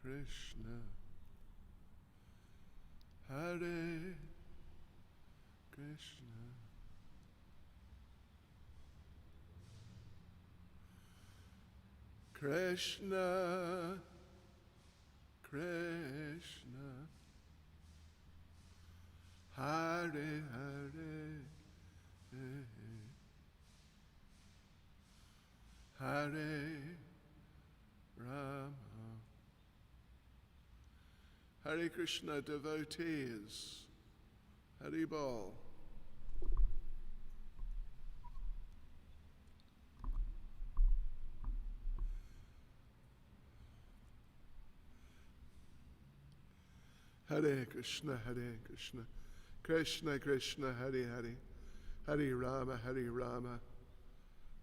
Krishna, Hare Krishna, Krishna, Krishna, Hare Hare, Hare Rama. Hare Krishna devotees, Hare Bol. Hare Krishna, Krishna Krishna, Hare Hare, Hare Rama,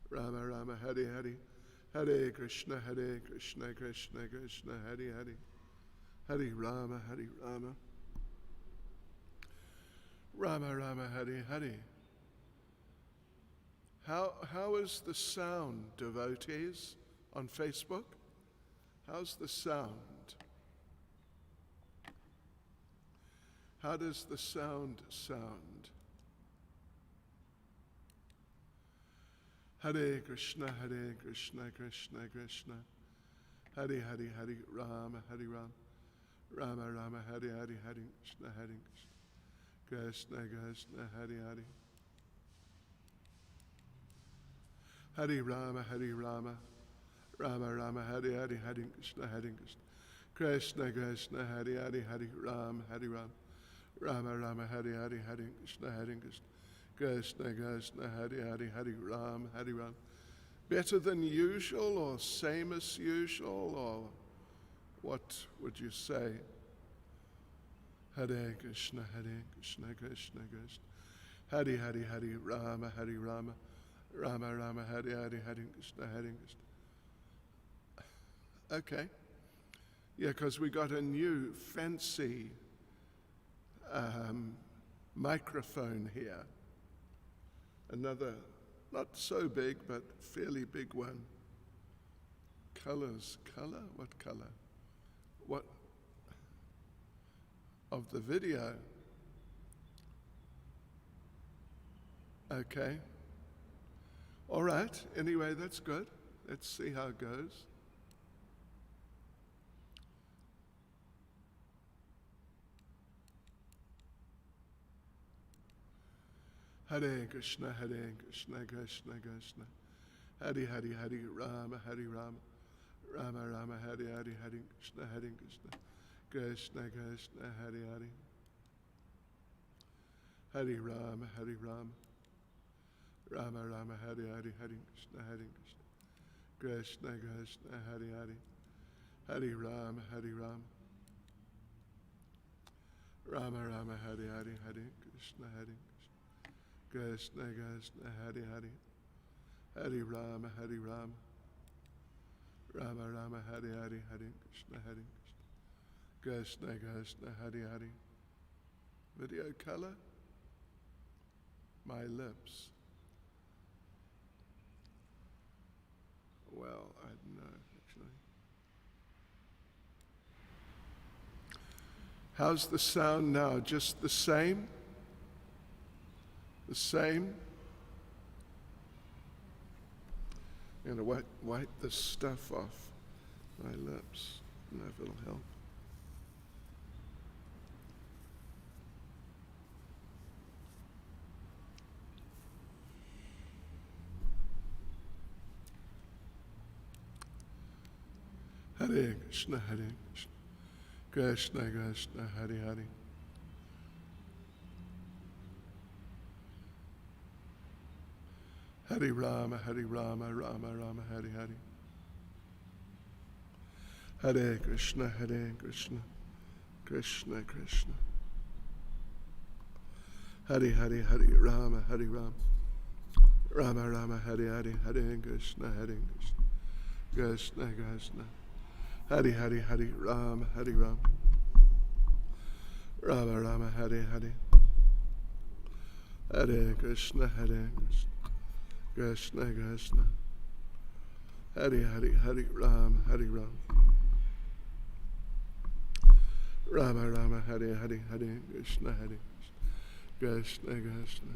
Rama Rama, Hare Hare, Hare Krishna, Krishna Krishna, Hare Hare, Hare Rama, Rama Rama, Hare Hare. How is the sound, devotees, on Facebook? How's the sound? How does the sound sound? Hare Krishna, Krishna Krishna, Hare Hare, Hare Rama, Rama Rama, Hare Hare, Hare Krishna, Krishna Krishna, Hare Hare, Hare Rama, Rama Rama, Hare Hare, Hare Krishna, Krishna Krishna, Hare Hare, Hare Rama, Rama Rama, Hare Hare, Hare Krishna, Krishna Krishna, Hare Hare, Hare Rama. Better than usual or same as usual, or what would you say? Hare Krishna, Krishna Krishna, Hare Hare, Hare Rama, Rama Rama, Hare Hare, Hare Krishna, Okay. Yeah, because we got a new fancy microphone here. Another, not so big, but fairly big one. Color? What color? What? Of the video. Okay. All right. Anyway, that's good. Let's see how it goes. Hare Krishna, Krishna Krishna, Hare Hare, Hare Rama, Rama Rama, Hare Hare, Hare Krishna, Krishna Krishna, Hare Hare, Hare Rama, Rama Rama, Hare Hare, Hare Krishna, Krishna Krishna, Hare Hare, Hare Rama, Rama Rama, Hare Hare, Hare Krishna, Krishna Krishna, Hare Hare, Hare Rama, Rama Rama, Hare Hare, Hare Krishna, Krishna Krishna, Hare Hare. Video color? My lips. Well, I don't know, actually. How's the sound now? Just the same? The same? I'm going to wipe this stuff off my lips. I don't know if it'll help. Hare Krishna, Krishna Krishna, Hare Hare. Hare Rama, Rama Rama, Hare Hare. Hare Krishna, Krishna Krishna. Hare Hare, Hare Rama, Rama Rama, Hare Hare, Hare Krishna, Krishna Krishna. Hare Hare, Hare Rama, Rama Rama, Hare Hare. Hare Krishna, Krishna Krishna. Hare Hare, Hare Rama, Rama Rama Hare Hare Hare Krishna Hare Krishna Krishna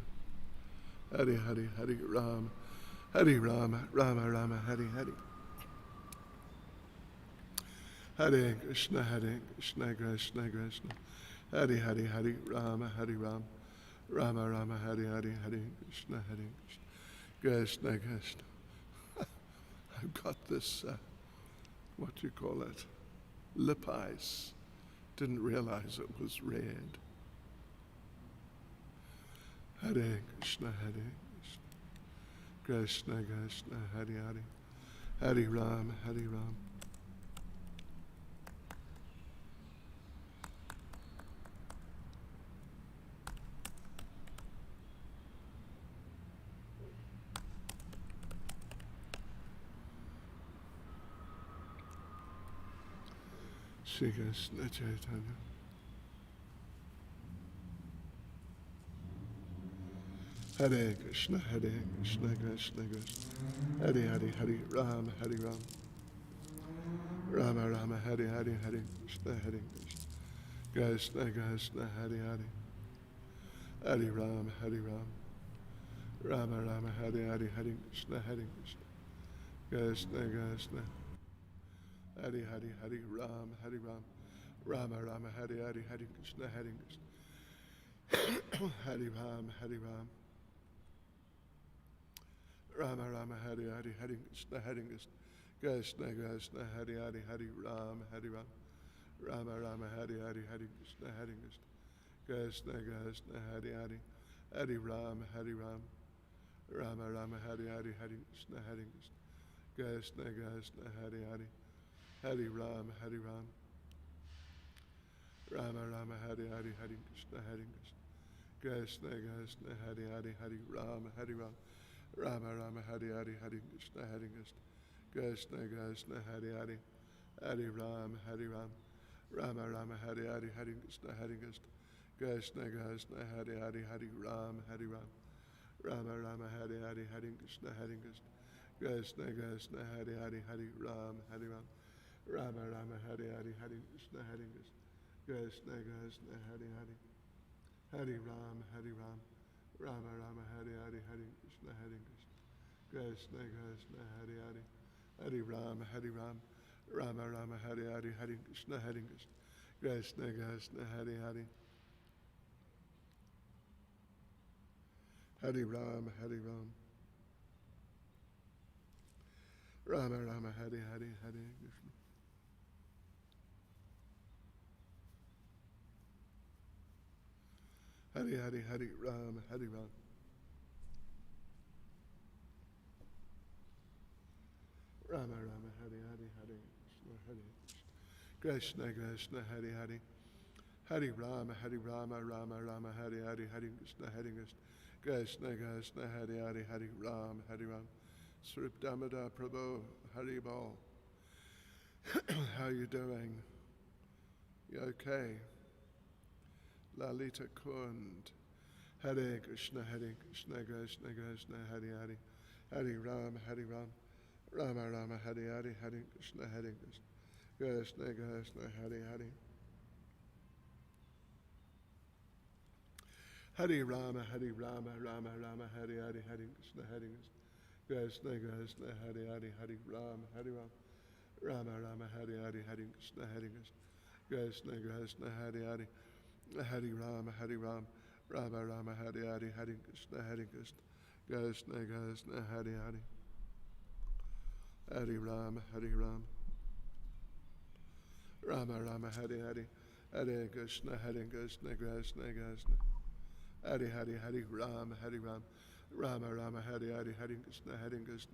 Hare Hare Hare Rama Hare Rama Rama Rama Hare Hare Hare Krishna Krishna Krishna Hare Hare Hare Rama Rama Rama Hare Hare Hare Krishna Krishna Krishna. I've got this, what do you call it, lip ice. Didn't realize it was red. Hare Krishna Krishna Krishna Hare Hare Hare Ram Hare Ram. Shri Krishna Chaitanya. Hare Krishna Krishna Krishna Hare Hare Hare Ram Hare Ram Rama Rama Hare Hare Hare Krishna Krishna Krishna Hare Hare Hare Ram Rama Rama Hare Hare Hare Krishna Krishna Hare Hare Ram Rama Rama Hare Hare Hare Krishna Hare Ram Rama Rama Hare Hare Hare Krishna Krishna Hare Hare Hare Ram Rama Rama Hare Hare Hare Krishna Krishna Hare Hare Hare Ram Rama Rama Hare Hare Hare Krishna Krishna Hare Hare Hare Ram Rama Rama Hare Hare Hare Krishna Krishna Hare Hare Hare Ram Rama Rama Hare Hare Hare Krishna Krishna Hare Hare Hare Ram Rama Rama Hare Hare Hare Krishna Krishna Hare Hare Hare Ram Rama Rama Hare Hare Hare Krishna Krishna Hare Hare Hare Ram Rama Rama Hare Hare Hare Krishna Krishna Hare Hare Hare Ram Rama Rama Hare Hare Hare Krishna Krishna Hare Hare Hare Ram Rama Rama Hare Hare Hare Krishna Krishna Hare Hare Hare Ram Rama Rama Hare Hare Hare Krishna Hare Hare Hare Ram Rama Rama Hare Hare Hare Krishna Krishna Hare Hare Hare Rama Rama Rama Hare Hare Hare Krishna Krishna Hare Hare Hare Ram Srup Damodar Prabhu Hari Bol. How you doing? You okay? Lalita Kund. Hare Krishna Krishna Hare Hare Hare Ram Rama Rama Hare Hare Hare Krishna Krishna Hare Hare Hare Rama Rama Hare Hare Hare Krishna Krishna Hare Hare Hare Ram Rama Rama Hare Hare Hare Krishna Krishna Hare Hare Hare Ram Rama Rama Hare Hare Hare Krishna Krishna Hare Hare Hare Ram Rama Rama Hare Hare Hare Krishna Krishna Hare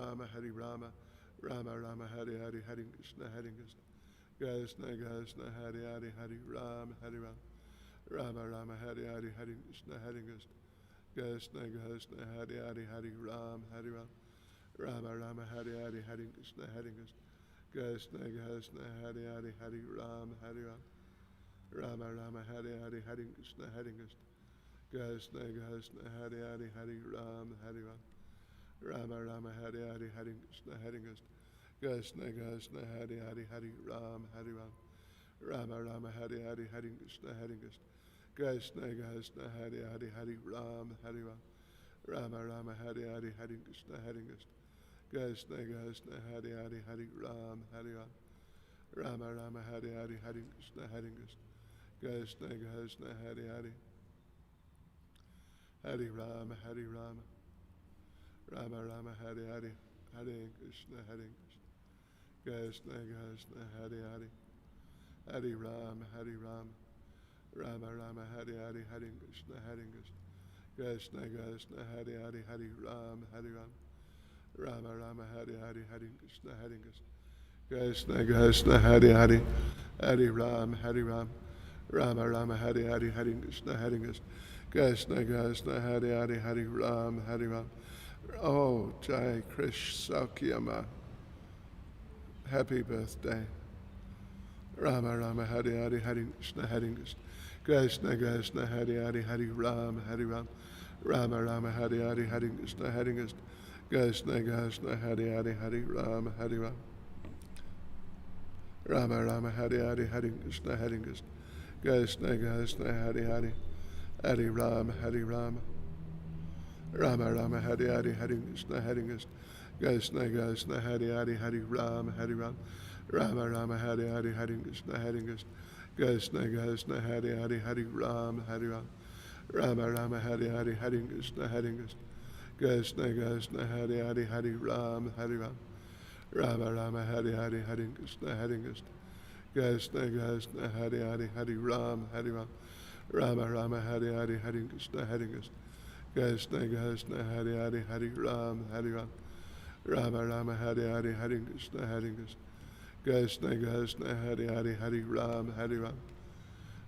Hare Hare Ram Rama Rama Hare Hare Hare Krishna Krishna Hare Hare Hare Rama Rama Rama Hare Hare Hare Krishna Krishna Hare Hare Hare Ram Rama Rama Hare Hare Hare Krishna Krishna Hare Hare Hare Ram Rama Rama Hare Hare Hare Krishna Krishna Hare Hare Hare Ram Rama Rama Hare Hare Hare Krishna Krishna Hare Hare Hare Ram Rama Rama Hare Hare Hare Krishna Krishna Krishna Hare Hare Hare Ram Hare Ram Rama Rama Hare Hare Hare Krishna Krishna Krishna Hare Hare Hare Ram Hare Ram Rama Rama Hare Hare Hare Krishna Krishna Krishna Hare Hare Hare Ram Hare Ram Rama Rama Hare Hare Hare Krishna Krishna Krishna Hare Hare Hare Rama Hare Rama Rama Rama Hare Hare Hare Krishna Krishna Krishna Hare Hare Hare Rama Hare Rama Rama Rama Hare Hare Hare Krishna Krishna Krishna Hare Hare Hare Rama Hare Rama Rama Rama Hare Hare Hare Krishna Krishna Krishna Hare Hare Hare Ram Hare Ram Rama Rama Hare Hare Hare Krishna Krishna Krishna Hare Hare Hare Ram Hare Ram. Oh, Jai Krishna Sakyama. Happy birthday. Rama Rama Hare Hare Hare Krishna Krishna Krishna Hare Hare Hare Ram Hare Ram Rama Rama Hare Hare Hare Krishna Krishna Krishna Hare Hare Hare Ram Hare Ram Rama Rama Hare Hare Hare Krishna Krishna Krishna Hare Hare Hare Ram Hare Ram Rama Rama Hare Hare Hare Krishna Krishna Krishna Hare Hare Hare Ram Hare Ram Rama Rama Hare Hare Hare Krishna Krishna Krishna Hare Hare Hare Ram Hare Ram Rama Rama Hare Hare Hare Krishna Krishna Krishna Hare Hare Hare Ram Hare Ram Rama Rama Hare Hare Hare Krishna Krishna Krishna Hare Hare Hare Ram Hare Ram Rama Rama Hare Hare Hare Krishna Krishna Krishna Hare Hare Hare Ram Hare Ram Rama Rama Hare Hare Hare Krishna Krishna Krishna Hare Hare Hare Ram Hare Ram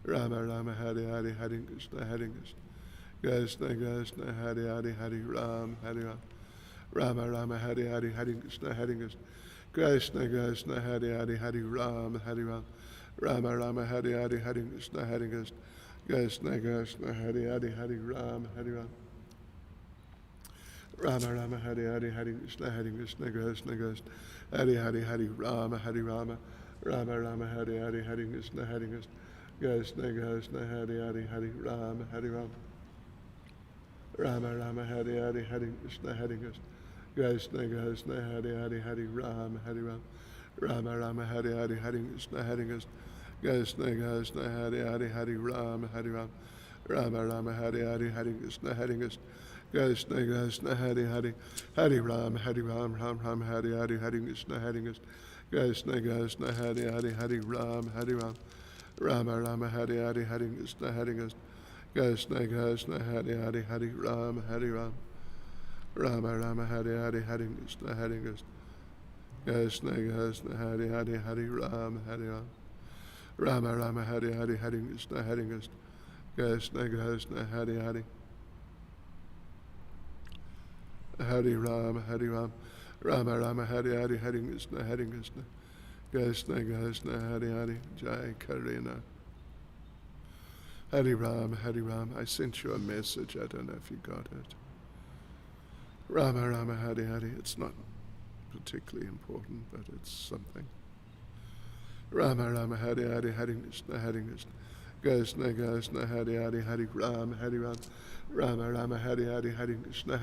Rama Rama Hare Hare Hare Krishna Krishna Krishna Hare Hare Hare Ram Hare Ram Rama Rama Hare Hare Hare Krishna Krishna Krishna Hare Hare Hare Ram Hare Ram Rama Rama Hare Hare Hare Krishna Krishna Krishna Hare Hare Hare Ram Hare Ram Rama Rama Hare Hare Hare Krishna Krishna Krishna Hare Hare Hare Rama Hare Rama Rama Rama Hare Hare Hare Krishna Krishna Krishna Hare Hare Hare Ram Hare Ram Rama Rama Hare Hare Hare Krishna Krishna Krishna Hare Hare Hare Ram Hare Ram Rama Rama Hare Hare Hare Krishna Krishna Krishna Hare Hare Hare Ram Hare Ram Rama Rama Hare Hare Hare Krishna Krishna Krishna Hare Hare Hare Ram Hare Ram Ram Ram Hare Hare Hare Krishna Krishna Krishna Hare Hare Hare Ram Hare Ram Rama Rama Hare Hare Hare Krishna Krishna Krishna Hare Hare Hare Ram Hare Ram Rama Rama Hare Hare Hare Krishna Krishna Krishna Hare Hare Hare Ram Hare Ram Rama Rama Hare Hare Hare Krishna Krishna Krishna Hare Hare Hare Ram Hare Ram Rama Rama Hare Hare Hare Krishna Krishna Krishna Hare Hare Jai Karina Hare Ram Hare Ram. I sent you a message, I don't know if you got it. Rama Rama Hare Hare. It's not particularly important, but it's something. Rama Rama Hare Hare Hare Krishna Krishna Krishna Hare Hare Hare Ram Hare Ram Rama Rama Hare Hare Hare Krishna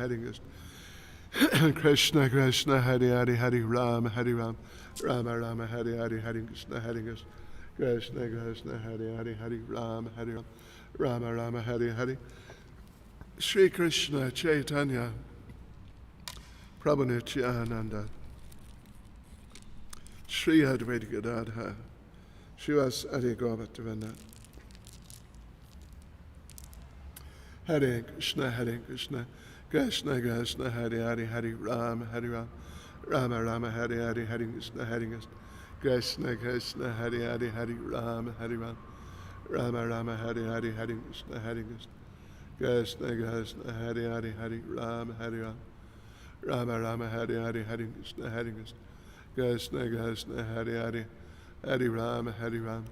Krishna Krishna Hare Hare Hare Ram Hare Ram Rama Rama Hare Hare Hare Krishna Krishna Krishna Hare Hare Hare Ram Hare Ram Rama Rama Hare Hare. Sri Krishna Chaitanya Prabhu Nityananda Sri Advaita Gadadhar Srivas Adi Govardhana Hare Krishna Krishna Krishna Hare Hare Hare Ram Hare Ram Rama Rama Hare Hare Hare Krishna Krishna Krishna Hare Hare Hare Ram Hare Ram Rama Rama Hare Hare Hare Krishna Krishna Krishna Hare Hare Hare Ram Hare Ram Rama Rama Hare Hare Hare Krishna Krishna Krishna Hare Hare Hare Ram Hare Ram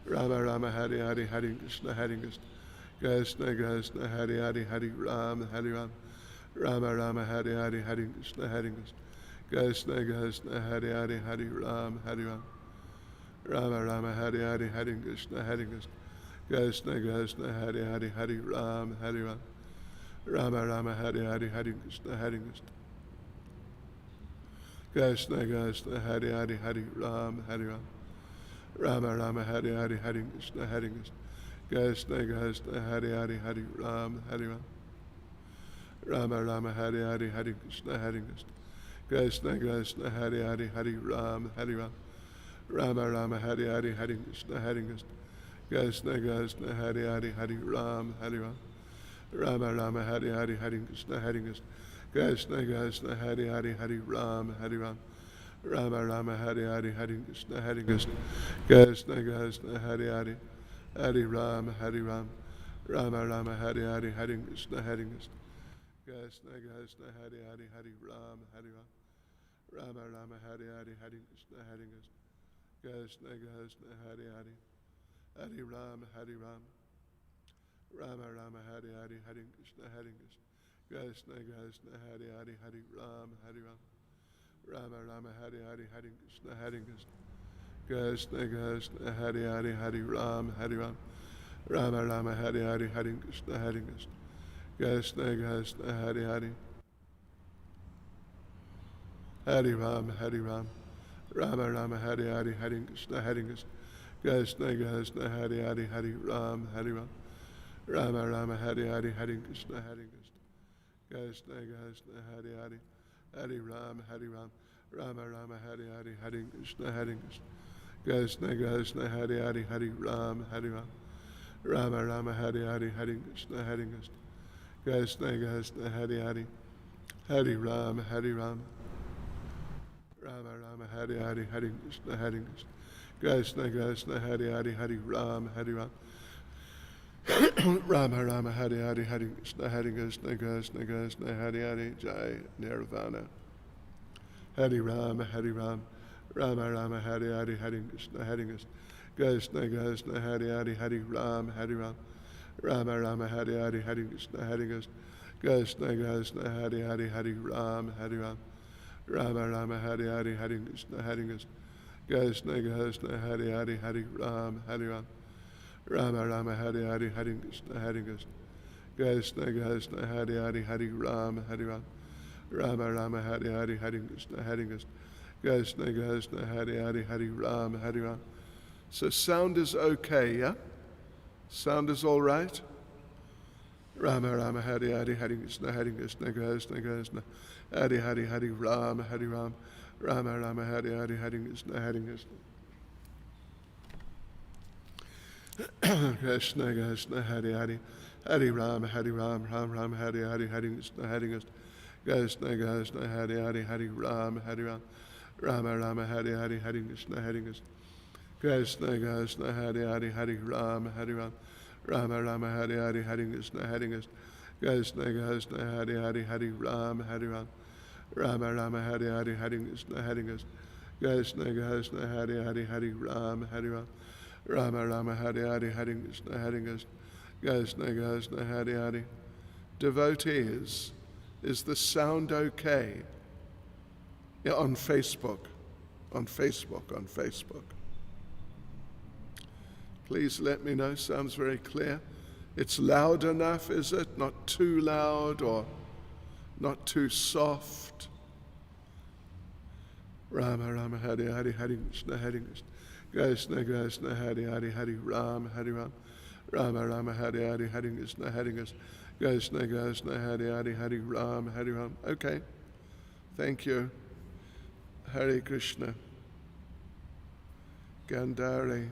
Rama Rama Hare Hare Hare Krishna Krishna Krishna Hare Hare Hare Ram Hare Ram Rama Rama Hare Hare Hare Krishna Krishna Krishna Hare Hare Hare Ram Hare Ram Rama Rama Hare Hare Hare Krishna Krishna Krishna Hare Hare Hare Ram Hare Ram Rama Rama Hare Hare Hare Krishna Krishna Krishna Hare Hare Hare Ram Hare Ram Rama Rama Hare Hare Hare Krishna Krishna Krishna Hare Hare Hare Ram Hare Ram Rama Rama Hare Hare Hare Krishna Krishna Krishna Hare Hare Hare Ram Hare Ram Rama Rama Hare Hare Hare Krishna Krishna Krishna Hare Hare Hare Ram Hare Ram Rama Rama Hare Hare Hare Krishna Krishna Krishna Hare Hare Hare Ram Hare Ram Rama Rama Hare Hare Hare Krishna Krishna Krishna Hare Hare Hare Ram Hare Ram Rama Rama Hare Hare Hare Krishna Krishna Krishna Hare Hare Hare Ram Hare Ram Rama Rama Hare Hare Hare Krishna Krishna Krishna Hare Hare Hare Ram Hare Ram Rama Rama Hare Hare Hare Krishna Krishna Krishna Hare Hare Hare Ram Hare Ram Rama Rama Hare Hare Hare Krishna Krishna Krishna Hare Hare Hare Ram Hare Ram Rama Rama Hare Hare Hare Krishna Krishna Krishna Hare Hare Hare Ram Hare Ram Rama Rama Hare Hare Hare Krishna Krishna Krishna Hare Hare Hare Ram Hare Ram Rama Rama Hare Hare Hare Krishna Krishna Krishna Hare Hare Hare Ram Hare Ram Rama Rama Hare Hare Hare Krishna Krishna Krishna Hare Hare Hare Ram Hare Ram Rama Rama Hare Hare Hare Krishna Krishna Krishna Hare Hare Hare Ram Hare Ram Rama Rama Hare Hare Hare Krishna Krishna Krishna Hare Hare Hare Ram Hare Ram Rama Rama Hare Hare Hare Krishna Krishna Krishna Hare Hare Jai Nirvana Hare Ram Hare Ram Rama Rama Hare Hare Hare Krishna Krishna Krishna Hare Hare Hare Ram Hare Ram Rama Rama Hare Hare Hare Krishna Krishna Krishna Hare Hare Hare Ram Hare Ram Rama Rama Hare Hare Hare Krishna Krishna Krishna Hare Hare Hare Ram Hare Ram Rama Rama Hare Hare Hare Krishna Krishna Krishna Hare Hare Hare Ram Hare Ram Rama Rama Hare Hare Hare Krishna Krishna Krishna Hare Hare Hare Ram Hare Ram. So sound is okay, yeah? Sound is all right? Rama Rama Hare Hare Hare Krishna Krishna Krishna Hare Hare Hare Ram Hare Ram Rama Rama Hare Hare Hare Krishna Krishna Krishna Hare Hare Hare Ram Ram Ram Hare Hare Hare Krishna Krishna Krishna Hare Hare Hare Ram Hare Ram Rama Rama Hare Hare Hare Krishna Krishna Krishna Hare Hare Hare Ram Hare Ram Rama Rama Hare Hare Hare Krishna Krishna Krishna Hare Hare Hare Ram Hare Ram Rama Rama Hare Hare Hare Krishna Krishna Krishna Hare Hare Hare Ram Hare Ram Rama Rama Hare Hare Hare Krishna Krishna Hare Hare. Devotees, is the sound okay? Yeah, on Facebook. Please let me know. Sounds very clear. It's loud enough, is it? Not too loud or not too soft. Rama Rama Hare Hare Hare Krishna Krishna Krishna Hare Hare Hare Ram Hare Ram Rama Rama Hare Hare Hare Krishna Krishna Krishna Hare Hare Hare Ram Hare Ram. Okay. Thank you. Hare Krishna. Gandhari.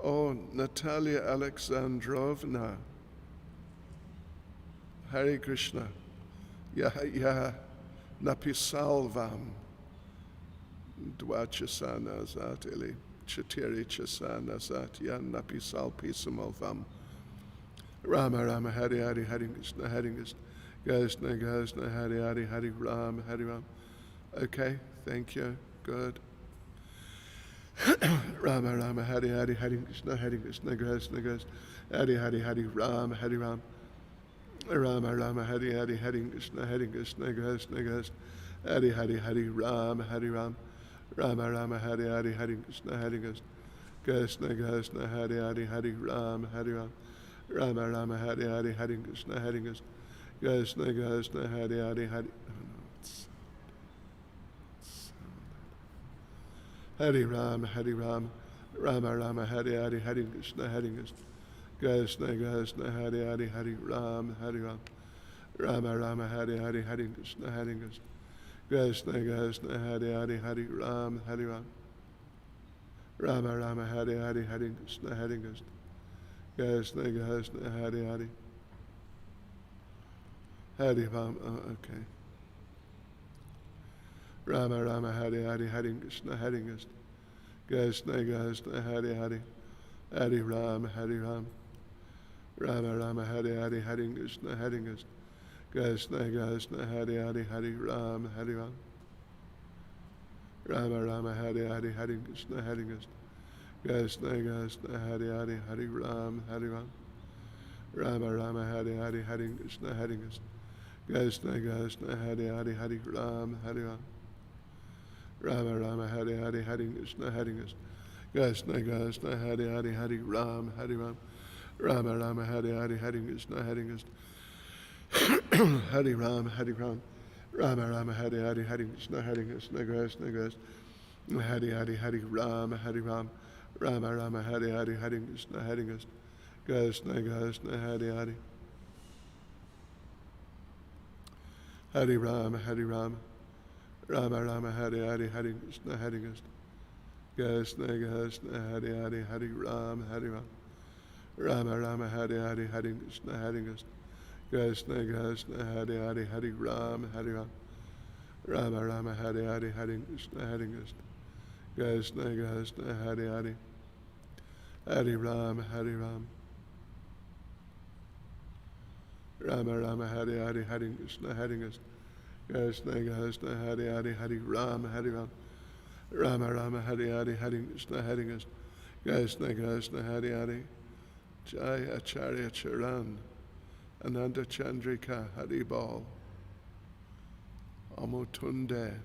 Oh, Natalia Alexandrovna. Hare Krishna. Ya napisalvam. Dvachasana zat ili chatiri chasana zat ya napisal pisamalvam. Rama Rama Hare Hare Hare Krishna Krishna Krishna Hare Hare Hare Ram Hare Ram. Okay, thank you. Good. Rama Rama Hare Hare Hare Krishna Krishna Krishna Hare Hare Hare Ram Hare Ram Rama Rama Hare Hare Hare Krishna Krishna Krishna Hari Hari Hari Ram, Hari Ram, Rama Rama, Hari Hari, Hari Krishna, Hari Krishna, Krishna Krishna, Hari Hari, Hari Ram, Hari Ram, Rama Rama, Hari Hari, Hari Krishna, Hari Krishna, Krishna Krishna, Hari Hari, Hari. Hari Ram, Hari Ram, Rama Rama, Hari Hari, Hari Krishna, Hari Krishna, Krishna Krishna, Hari Hari, Hari Ram, Hari Ram, Rama Rama, Hari Hari, Hari Krishna, Hari Krishna, Krishna Krishna, Hari Hari, Hari Ram, Hari Ram, Rama Rama, Hari Hari, Hari Krishna, Hari Krishna, Krishna Krishna, Hari Hari, Hari Ram. Okay. Rama Rama, Hari Hari, Hari Krishna, Hari Krishna, Krishna Krishna, Hari Hari, Hari Ram, Hari Ram, Rama Rama, Hari Hari, Hari Krishna, Hari Krishna, Krishna Krishna, Hari Hari, Hari Ram, Hari Ram, Rama Rama, Hari Hari, Hari Krishna, Hari Krishna, Krishna Krishna, Hari Hari, Hari Ram, Hari Ram, Rama Rama, Hari Hari, Hari Krishna, Hari Krishna, Krishna Krishna, Hari Hari, Hari Ram, Hari Ram, Rama Rama, Hari Hari, Hari Krishna, Hari Krishna, Krishna Krishna, Hari Hari, Hari Ram, Hari Ram, Rama Rama, Hari Hari, Hari Krishna, Hari Krishna, Hari Ram, Hari Ram, Rama Rama, Hari Hari, Hari Krishna, Hari Krishna, Krishna Krishna, Hari Hari, Hari Ram, Hari Ram, Rama Rama, Hari Hari, Hari Krishna, Hari Krishna, Krishna Krishna, Hari Hari, Hari Ram, Hari Ram, Rama Rama, Hari Hari, Hari Krishna, Hari Krishna, Krishna Krishna, Hari Hari, Hari Ram, Hari Ram, Rama Rama, Hari Hari, Hari Krishna, Hari Krishna, Krishna Krishna, Hari Hari, Hari Ram, Hari Ram, Rama Rama, Hari Hari, Hari Krishna, Hari Krishna, Krishna Krishna, Hari Hari, Hari Ram, Hari Ram, Rama Rama, Hari Hari, Hari Krishna, Hari Krishna, Krishna Krishna, Hari Hari, Hari Ram, Hari Ram, Rama Rama, Hari Hari, Hari Krishna, Hari Krishna, Krishna Krishna, Hari Hari, Jai Acharya Charan, Ananda Chandrika, Hari Bal, Amutunde,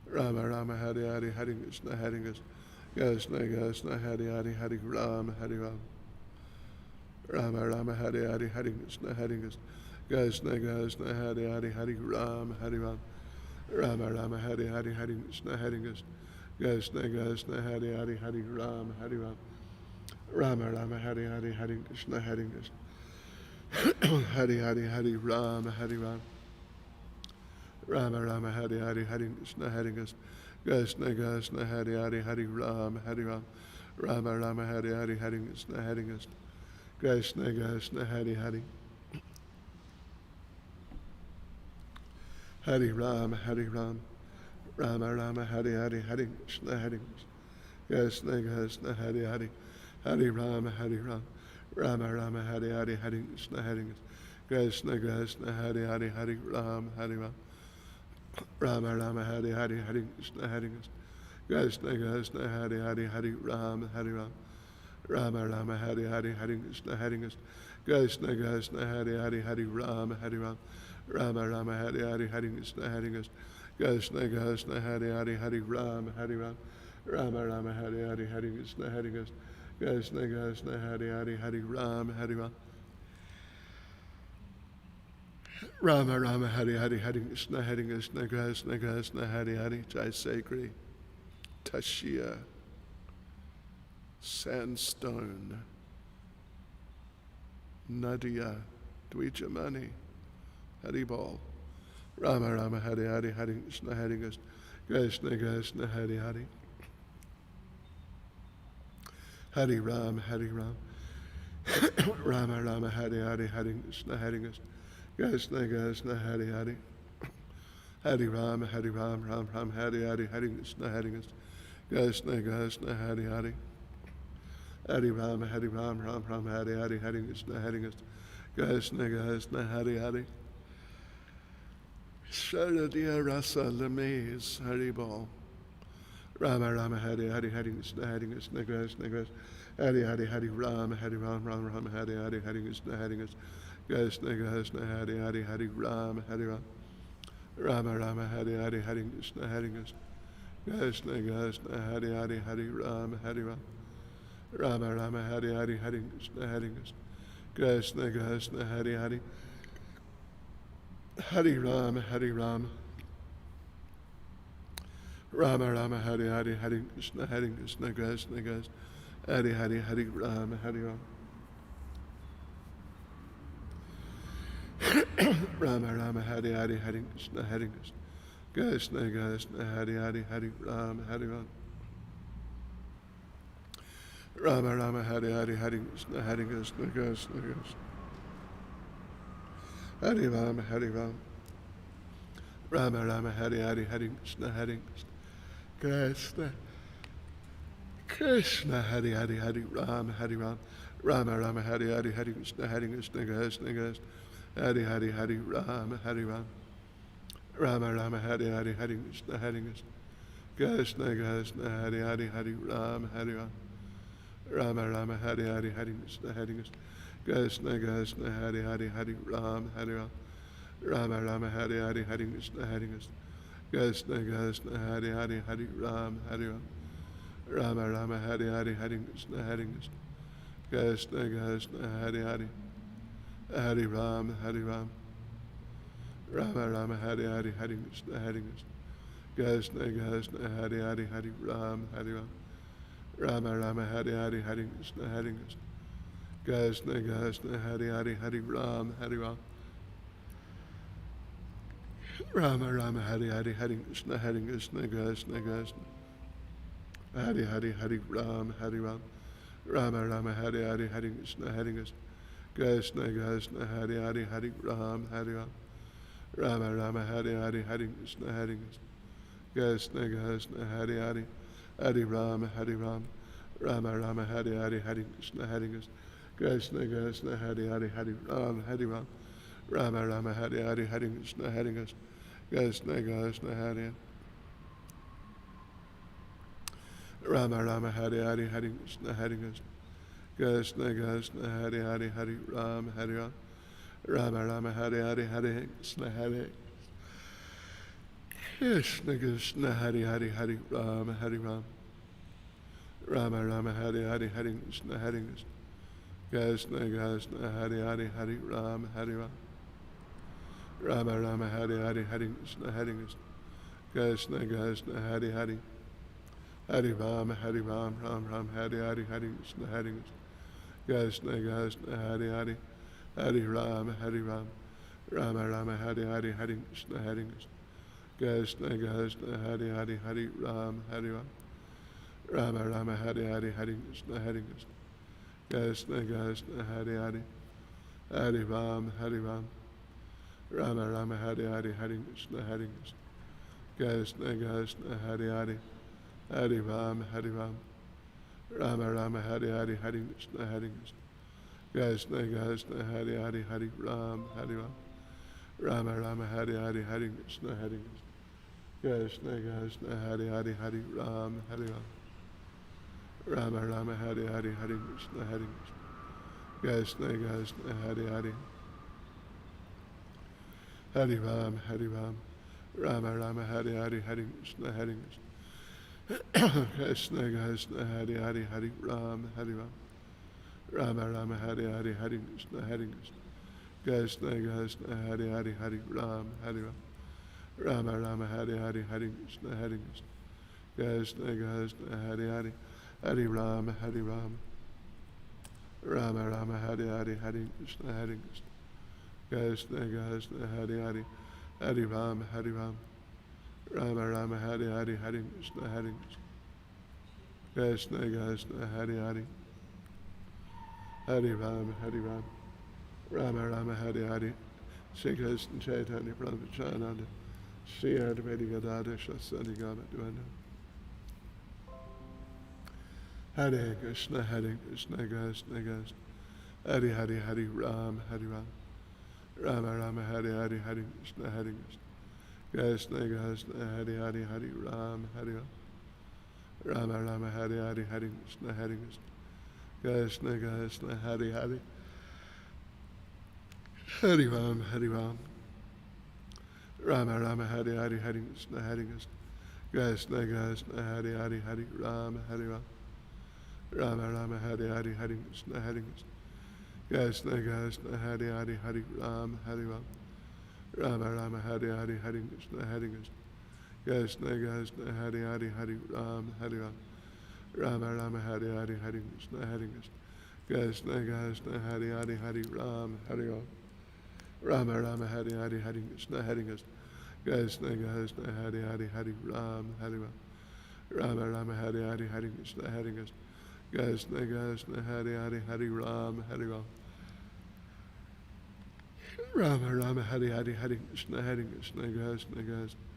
Rama Rama, Hari Hari, Hari Krishna, Hari Krishna, Krishna Krishna, Hari Hari, Hari Ram, Hari Ram, Rama Rama, Hari Hari, Hari Krishna, Hari Krishna, Krishna Krishna, Hari Hari, Hari Ram, Hari Ram, Rama Rama, Hari Hari, Hari Krishna, Hari Krishna, Krishna Krishna, Hari Hari, Hari Ram, Hari Ram, Rama Rama, Hari Hari, Hari Krishna, Hari Krishna, Hari Hari, Hari Ram, Hari Ram, Rama Rama, Hari Hari, Hari Krishna, Hari Krishna, Krishna Krishna, Hari Hari, Hari Ram, Hari Ram, Rama Rama, Hari Hari, Hari Krishna, Hari Krishna, Krishna Krishna, Hari Hari, Hari Ram, Hari Ram, Rama Rama, Hari Hari, Hari Krishna, Hari Krishna, Krishna Krishna, Hari Hari, Hari Ram, Hari Ram, Rama Rama, Hari Hari, Hari Krishna, Hari Krishna, Krishna, Hari Hari, Hari Ram, Hari Ram, Rama Rama, Hari Hari, Hari Krishna, Hari Krishna, Krishna, Hari Hari, Hari Ram, Hari Ram, Rama Rama, Hari Hari, Hari Krishna, Hari Krishna, Krishna, Hari Hari, Hari Ram, Hari Ram, Rama Rama, Hari Hari, Hari Krishna, Hari Krishna, Krishna, Hari Hari, Hari Ram, Hari Ram, Rama Rama, Hari Hari, Hari Krishna, Hari Krishna, Krishna, Hari Hari, Hari Ram, Hari Ram, Rama Rama, Hari Hari, Hari Krishna, Krishna Krishna, Hari Hari, Jai Sagri, Tashia, Sandstone, Nadia, Dwijamani, Haribol, Rama Rama, Hari Hari, Hari Krishna, Krishna Krishna, Hari Hari, Hari Ram, Hari Ram, Rama Rama, Hari Hari, Hari Krishna, Krishna Krishna, Hari Hari, Hari Ram, Hari Ram, Ram Ram, Hari Hari, Hari Krishna, Krishna Krishna, Hari Hari, Hari Ram, Hari Ram, Ram Ram, Hari Hari, Hari Krishna, Krishna Krishna, Hari Hari, Sharadiya Rasa Lames, Hari Bol, Rama Rama, Hari Hari, Hari Krishna, Krishna Krishna, Hari Hari, Hari Ram, Hari Ram, Ram Ram, Hari Hari, Hari Krishna, Krishna Krishna, Hari Hari, Hari Ram, Hari Ram, Rama Rama Hare Hare Hare Krishna Hare Krishna Krishna Krishna Hare Hare Hare Rama Hare Rama Rama Rama Hare Hare Hare Krishna Hare Krishna Krishna Krishna Hare Hare Hare Rama Hare Rama Rama Rama Hare Hare Hare Krishna Krishna Krishna Hare Hare Hare Rama Hare Rama Rama Rama Hare Hare Hare Krishna Krishna Krishna Hare Hare Hare Rama Hare Rama Rama Rama Hare Hare Hare Krishna Krishna Krishna Hare Rama Hare Rama Rama Rama Hare Hare Hare Krishna Krishna Krishna Hare Hare Hare Rama Hare Rama Rama Rama Hare Hare Hare Krishna Krishna Krishna Hare Hare Hare Rama Hare Rama Rama Rama Hare Hare Hare Krishna Krishna Krishna Hare Hare Hare Rama Hare Rama Rama Rama Hare Hare Hare Krishna Krishna Krishna Hare Hare Hare Rama Hare Rama Rama Rama Hare Hare Hare Krishna Krishna Krishna Hare Hare Hare Rama Hare Rama Rama Rama Hare Hare Hare Krishna Krishna Krishna Hare Hare Hare Rama Hare Rama Rama Rama Hare Hare Hare Krishna Krishna Krishna Hare Hare Hare Rama Hare Rama Rama Rama Hare Hare Hare Krishna Krishna Krishna Hare Hare Hare Rama Hare Rama Rama Rama Hare Hare Hare Krishna Krishna Krishna Hare Hare Hare Rama Hare Rama Rama Rama Hare Hare Hare Krishna Krishna Krishna Hare Hare Hare Rama Hare Rama Rama Rama Hare Hare Hare Krishna Krishna Krishna Hare Hare Hare Rama Hare Rama Rama Rama Hare Hare Hare Krishna Krishna Krishna Hare Hare Hare Rama Hare Rama Rama Rama Hare Hare Hare Krishna Krishna Krishna Hare Rama Rama Hare Hare Hare Krishna Krishna Krishna Hare Hare Hare Rama Hare Rama Rama Rama Hare Hare Hare Krishna Krishna Krishna Hare Hare Hare Rama Hare Rama Rama Rama Hare Hare Hare Krishna Krishna Krishna Hare Hare Hare Rama Hare Rama Rama Rama Hare Hare Hare Krishna Krishna Krishna Hare Hare Hare Rama Hare Rama Ram Ram Hare Hare Hare Krishna Krishna Krishna Hare Hare Hare Rama Hare Rama Rama Rama Hare Hare Hare Krishna Krishna Krishna Hare Hare Hare Rama Hare Rama Rama Rama Hare Hare Hare Krishna Krishna Krishna Hare Hare Hare Rama Hare Rama Rama Rama Hare Hare Hare Krishna Krishna Krishna Hare Hare Hare Rama Hare Rama Rama Rama Hare Hare Hare Krishna Krishna Krishna Hare Hare Hare Rama Hare Rama Rama Rama Hare Hare Hare Krishna Krishna Krishna Hare Hare Hare Rama Hare Rama Rama Rama Hare Hare Hare Krishna Krishna Krishna Hare Hare Hare Rama Hare Rama Rama Rama Hare Hare Hare Krishna Krishna Krishna Hare Hare Hare Rama Hare Rama Rama Rama Hare Hare Hare Krishna Krishna Krishna Hare Hare Hare Rama Hare Rama Rama Rama Hare Hare Hare Krishna Krishna Krishna Hare Hare Hare Rama Hare Rama Rama Rama Hare Hare Hare Krishna Krishna Krishna Hare Hare Hare Rama Hare Rama Rama Rama Hare Hare Hare Krishna Krishna Krishna Hare Hare Hare Rama Hare Rama Rama Rama Hare Hare Shri Krishna Chaitanya Prabhu Nityananda Shri Advaita Gadadhara Shasani Gamadvana Hare Krishna Krishna Krishna Krishna Hare Hare Hare Rama Hare Rama Rama Rama Hare Hare Hare Krishna Krishna Krishna Hare Hare Hare Rama Hare Rama Rama Rama Hare Hare Hare Krishna Krishna Krishna Hare Hare Hare Rama Hare Rama Rama Rama Hare Hare Hare Krishna Hare Krishna Krishna Krishna Hare Hare Hare Rama Hare Rama Rama Rama Hare Hare Hare Krishna Hare Krishna Krishna Krishna Hare Hare Hare Rama Hare Rama Rama Rama Hare Hare Hare Krishna Hare Krishna Krishna Hare Hare Hare Rama Hare Rama Rama Rama Hare Hare Hare Krishna Hare Krishna Krishna Hare Hare Hare Rama Hare Rama Rama Rama Hare Hare Hare Krishna Hare Krishna Krishna Hare Hare Hare Rama Hare Rama Rama Rama Hare Hare Hare Krishna Hare Krishna Krishna Hare Hare Hare Rama Hare Rama Rama Rama Hare Hare Hare Krishna Krishna Krishna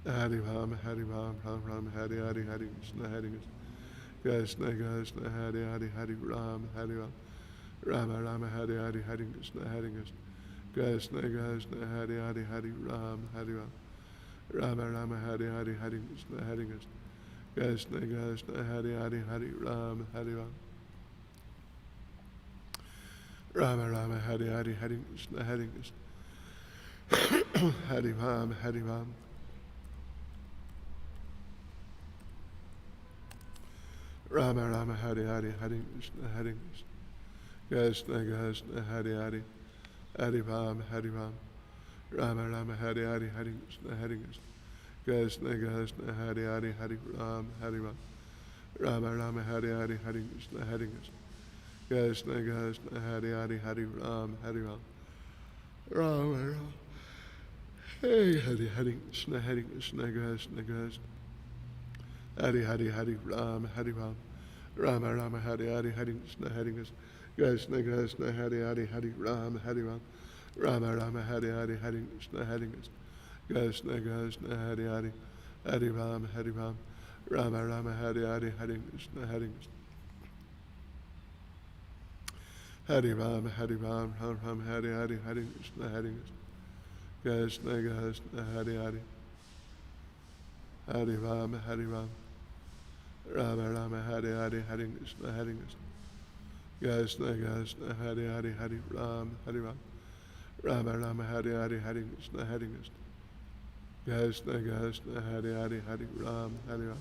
Hare Rama Hare Rama Rama Rama Hare Hare Hare Krishna Krishna Krishna Hare Hare Hare Rama Hare Rama Rama Rama Hare Hare Hare Krishna Krishna Krishna Hare Hare Hare Rama Hare Rama Rama Rama Hare Hare Hare Krishna Krishna Krishna Hare Hare Hare Rama Hare Rama Rama Rama Hare Hare Hare Krishna Hare Rama Hare Rama Rama Rama Hare Hare Hare Krishna Krishna Krishna Hare Hare Hare Rama Hare Rama Rama Rama Hare Hare Hare Krishna Krishna Hare Hare Hare Rama Hare Rama Rama Rama Hare Hare Hare Krishna Krishna Krishna Hare Hare Hare Rama Hare Rama Rama Rama Hare Hare Hare Krishna Krishna Krishna Hare Hare Hare Rama Hare Rama Rama Rama Hare Hare Hare Krishna Krishna Krishna Hare Hare Hare Rama Hare Rama Rama Rama Hare Hare Hare Krishna Krishna Krishna Hare Hare Hare Rama Hare Rama Rama Rama Hare Hare Hare Krishna Hare Rama Hare Rama Rama Rama Hare Hare Hare Krishna Krishna Krishna Hare Hare Hare Rama Hare Rama Rama Rama Hare Hare Hare Krishna Krishna Krishna Hare Hare Hare Rama Hare Rama Rama Rama Hare Hare Hare Krishna Krishna Krishna Hare Hare Hare Rama Hare Rama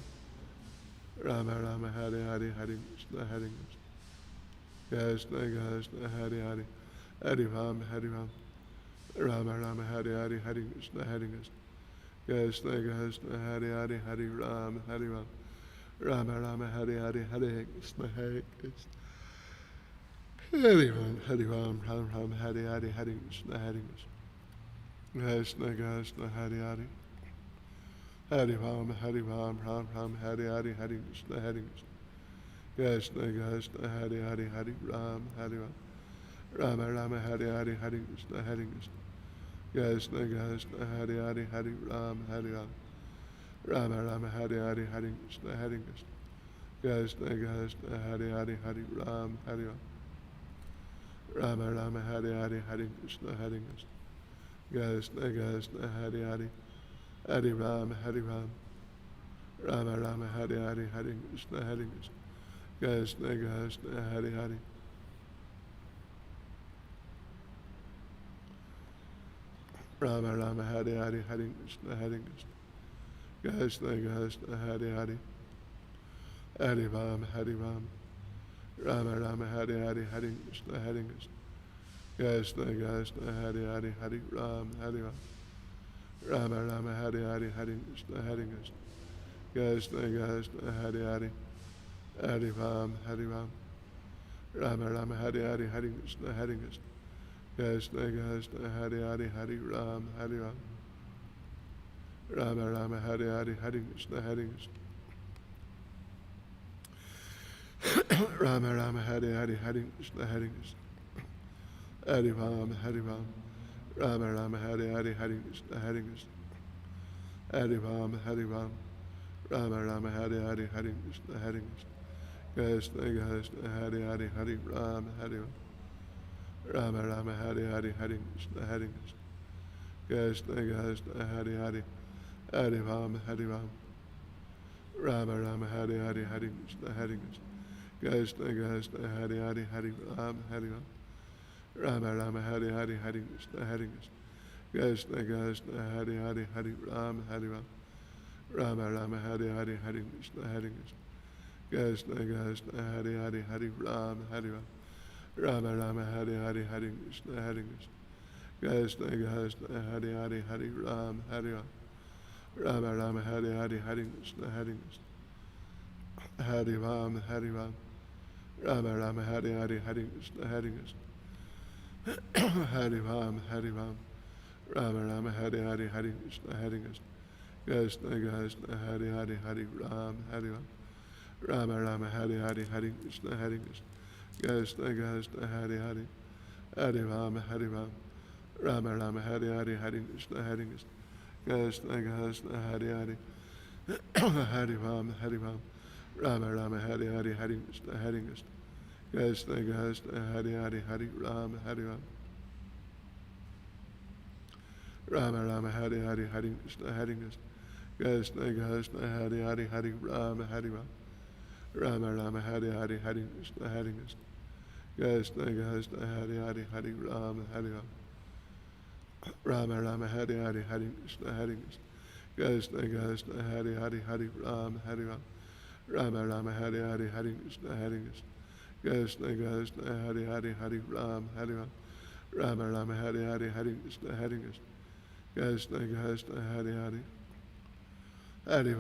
Rama Rama Hare Hare Hare Krishna Krishna Krishna Hare Hare Hare Rama Hare Rama Rama Rama Hare Hare Hare Krishna Krishna Krishna Hare Hare Hare Rama Hare Rama Rama Rama Hare Hare Hare Krishna Krishna Hare Ram Hare Ram Ram Ram Hare Hare Hare Krishna Krishna Krishna Hare Hare Hare Ram Hare Ram Ram Ram Hare Hare Hare Krishna Krishna Krishna Hare Hare Hare Ram Hare Ram Rama Rama Hare Hare Hare Krishna Krishna Krishna Hare Hare Hare Ram Hare Ram Rama Rama Hare Hare Hare Krishna Krishna Krishna Hare Hare Hare Ram Hare Ram Rama Rama Hare Hare Hare Krishna Krishna Krishna Hare Hare Hare Ram Hare Ram Rama Rama Hare Hare Hare Krishna Krishna Krishna Hare Hare Rama Rama Hare Hare Hare Krishna Krishna Krishna Hare Hare Hare Ram Hare Ram Rama Rama Hare Hare Hare Krishna Krishna Krishna Hare Hare Hare Ram Hare Ram Rama Rama Hare Hare Hare Krishna Krishna Krishna Hare Hare Hare Ram Hare Ram Rama Rama Hare Hare Hare Krishna Krishna Krishna Hare Hare Hare Ram Hare Ram Rama Rama Hare Hare Hare Krishna Rama Rama Hare Hare Hare Krishna Hare Ram Hare Ram Rama Rama Hare Hare Hare Krishna Hare Ram Hare Ram Rama Rama Hare Hare Hare Krishna Krishna Krishna Hare Hare Hare Ram Hare Ram Rama Rama Hare Hare Hare Krishna Krishna Krishna Hare Hare Hare Ram Hare Ram Rama Rama Hare Hare Hare Krishna Krishna Krishna Hare Hare Hare Ram Hare Ram Rama Rama Hare Hare Hare Krishna Krishna Krishna Hare Hare Hare Ram Hare Ram Rama Rama Hare Hare Hare Krishna Hare Krishna Krishna Krishna Hare Hare Hare Ram Hare Ram Rama Rama Hare Hare Hare Krishna Hare Krishna Krishna Hare Hare Hare Ram Hare Ram Rama Rama Hare Hare Hare Krishna Hare Hare Ram Hare Ram Rama Rama Hare Hare Hare Krishna Hare Hare Ram Hare Ram Rama Rama Hare Hare Hare Krishna Hare Krishna Krishna Hare Hare Hare Ram Hare Ram Rama Rama Hare Hare Hare Krishna Hare Krishna Krishna Hare Hare Hare Ram Hare Ram Rama Rama Hare Hare Hare Krishna Hare Krishna Krishna Hare Hare Hare Ram Hare Ram Rama Rama Hare Hare Hare Krishna Hare Krishna Krishna Hare Hare Hare Ram Hare Ram Rama Rama Hare Hare Hare Krishna Hare Krishna Krishna Hare Hare Hare Ram Hare Ram Rama Rama Hare Hare Hare Krishna Hare Krishna Krishna Hare Hare Hare Ram Hare Ram Rama Rama Hare Hare Hare Krishna Hare Krishna Krishna Hare Hare Hare Ram Hare Ram Rama Rama Hare Hare Hare Krishna Hare Krishna Krishna Hare Hare Hare Ram Hare Ram Rama Rama Hare Hare Hare Krishna Hare Krishna Krishna Hare Hare Hare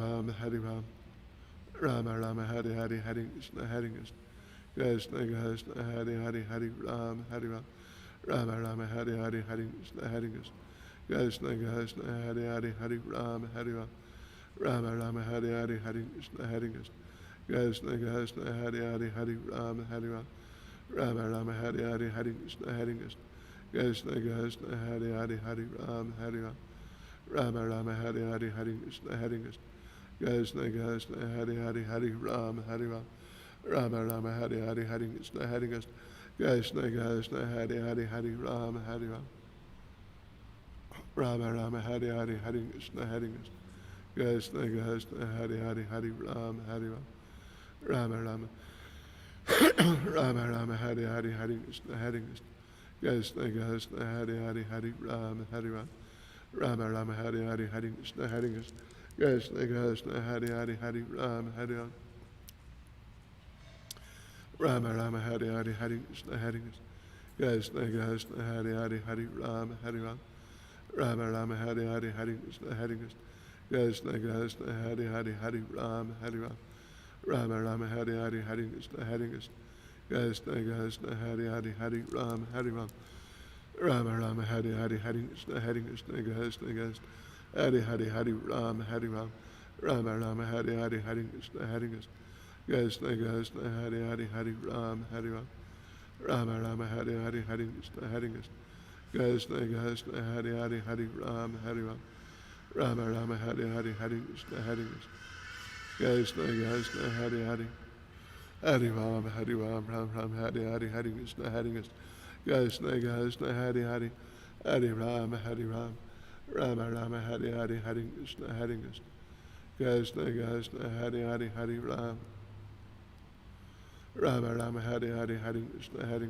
Ram Hare Ram Rama Rama Hare Hare Hare Krishna Hare Krishna Krishna Hare Hare Hare Ram Hare Ram Rama Rama Hare Hare Hare Krishna Hare Krishna Krishna Hare Hare Hare Ram Hare Ram Rama Rama Hare Hare Hare Krishna Hare Krishna Krishna Hare Hare Hare Ram Hare Ram Rama Rama Hare Hare Hare Krishna Hare Krishna Krishna Hare Hare Hare Ram Hare Ram Rama Rama Hare Hare Hare Krishna Hare Krishna Krishna Hare Hare Hare Ram Hare Ram Rama Rama Hare Hare Hare Krishna Hare Krishna Krishna Hare Hare Hare Ram Hare Ram Rama Rama Hare Hare Hare Krishna Hare Krishna Krishna Hare Hare Hare Ram Hare Ram Rama Rama Rama Rama Hare Hare Hare Krishna Hare Krishna Krishna Hare Hare Hare Ram Hare Ram Rama Rama Hare Hare Hare Krishna Hare Krishna Krishna Hare Hare Hare Ram Hare Ram Rama Rama Hare Hare Hare Krishna Hare Krishna Krishna Hare Hare Hare Ram Hare Ram Rama Rama Hare Hare Hare Krishna Hare Krishna Krishna Hare Hare Hare Ram Hare Ram Rama Rama Hare Hare Hare Krishna Hare Krishna Krishna Hare Hare Hare Ram Hare Ram Rama Rama Hare Hare Hare Krishna Hare Krishna Krishna Krishna Hare Hare Hare Ram Hare Ram Rama Rama Hare Hare Hare Krishna Hare Krishna Krishna Hare Hare Hare Ram Hare Ram Rama Rama Hare Hare Hare Krishna Hare Krishna Krishna Hare Hare Hare Ram Hare Ram Rama Rama Hare Hare Hare Krishna Hare Krishna Krishna Hare Hare Hare Ram Hare Ram Ram Ram Hare Hare Hare Krishna Hare Krishna Krishna Hare Hare Hare Ram Hare Ram Rama Rama Hare Hare Hare Krishna Hare Krishna Krishna Hare Hare Hare Ram Rama Rama Hare Hare Hare Krishna Hare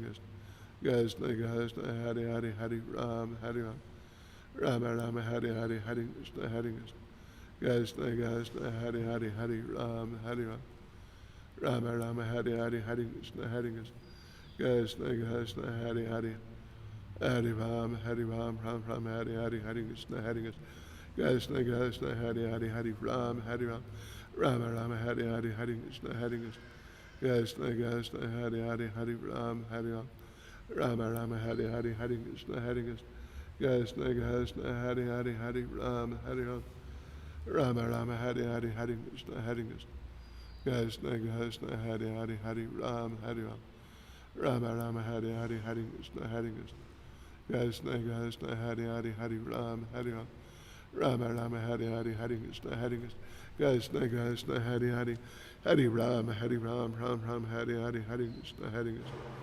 Krishna Krishna Hare Hare Hare Ram Hare Ram Rama Rama Hare Hare Hare Krishna Hare Krishna Krishna Hare Hare Hare Ram Hare Ram Rama Rama Hare Hare Hare Krishna Hare Krishna Krishna Hare Hare Hare Ram Hare Ram Ram Ram Hare Hare Hare Krishna Hare Krishna Krishna Hare Hare Hare Ram Hare Ram Rama Rama Hare Hare Hare Krishna Hare Krishna Krishna Hare Hare Hare Ram Hare Ram Rama Rama Hare Hare Hare Krishna Hare Krishna Krishna Hare Hare Hare Ram Hare Ram Rama Rama Hare Hare Hare Krishna Hare Krishna Krishna Hare Hare Hare Ram Hare Ram Rama Rama Hare Hare Hare Krishna Hare Krishna Krishna Hare Hare Hare Ram Hare Ram Rama Rama Hare Hare Hare Krishna Hare Krishna Krishna Hare Hare Hare Ram Hare Ram Ram Ram Hare Hare Hare Krishna Hare Krishna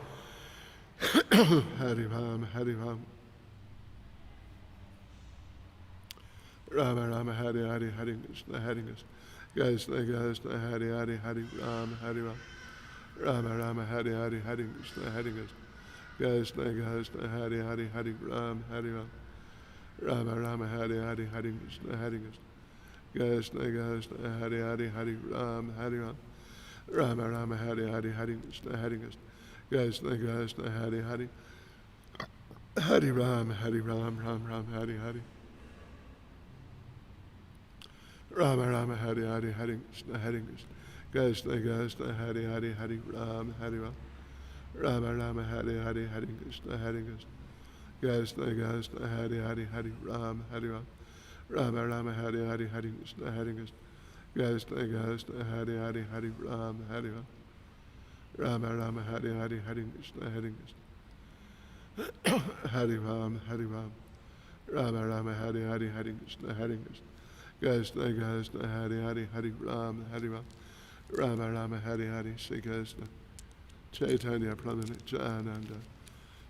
Hare Ram Hare Ram Rama Rama Hare Hare Hare Krishna Hare Krishna Krishna Hare Hare Hare Ram Hare Ram Rama Rama Hare Hare Hare Krishna Hare Krishna Krishna Hare Hare Hare Ram Hare Ram Rama Rama Hare Hare Hare Krishna Hare Krishna Krishna Hare Hare Hare Ram Hare Ram Rama Rama Hare Hare Hare Krishna Hare Krishna Krishna Hare Hare Hare Ram Ram Ram Hare Hare Rama Rama Hare Hare Hare Krishna Krishna Krishna Hare Hare Hare Ram Rama Rama Hare Hare Hare Krishna Krishna Krishna Hare Hare Hare Ram Rama Rama Hare Hare Hare Krishna Krishna Krishna Hare Hare Hare Ram Rama Rama Hare Hare Hare Krishna Hare Ram Rama Rama Hare Hare Hare Krishna Krishna Krishna Hare Hare Hare Ram Rama Rama Hare Hare Shri Krishna Chaitanya Prabhu Nityananda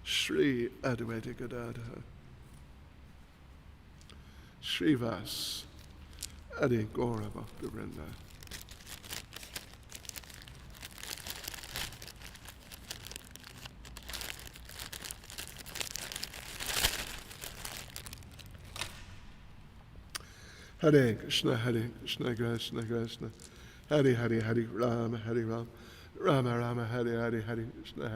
Shri Advaita Gadadhara Srivas Adi Gaura Bhakta Vrinda. Hare Krishna Krishna Krishna Hare Hare Hare Rama Rama Rama Hare Hare Hare Krishna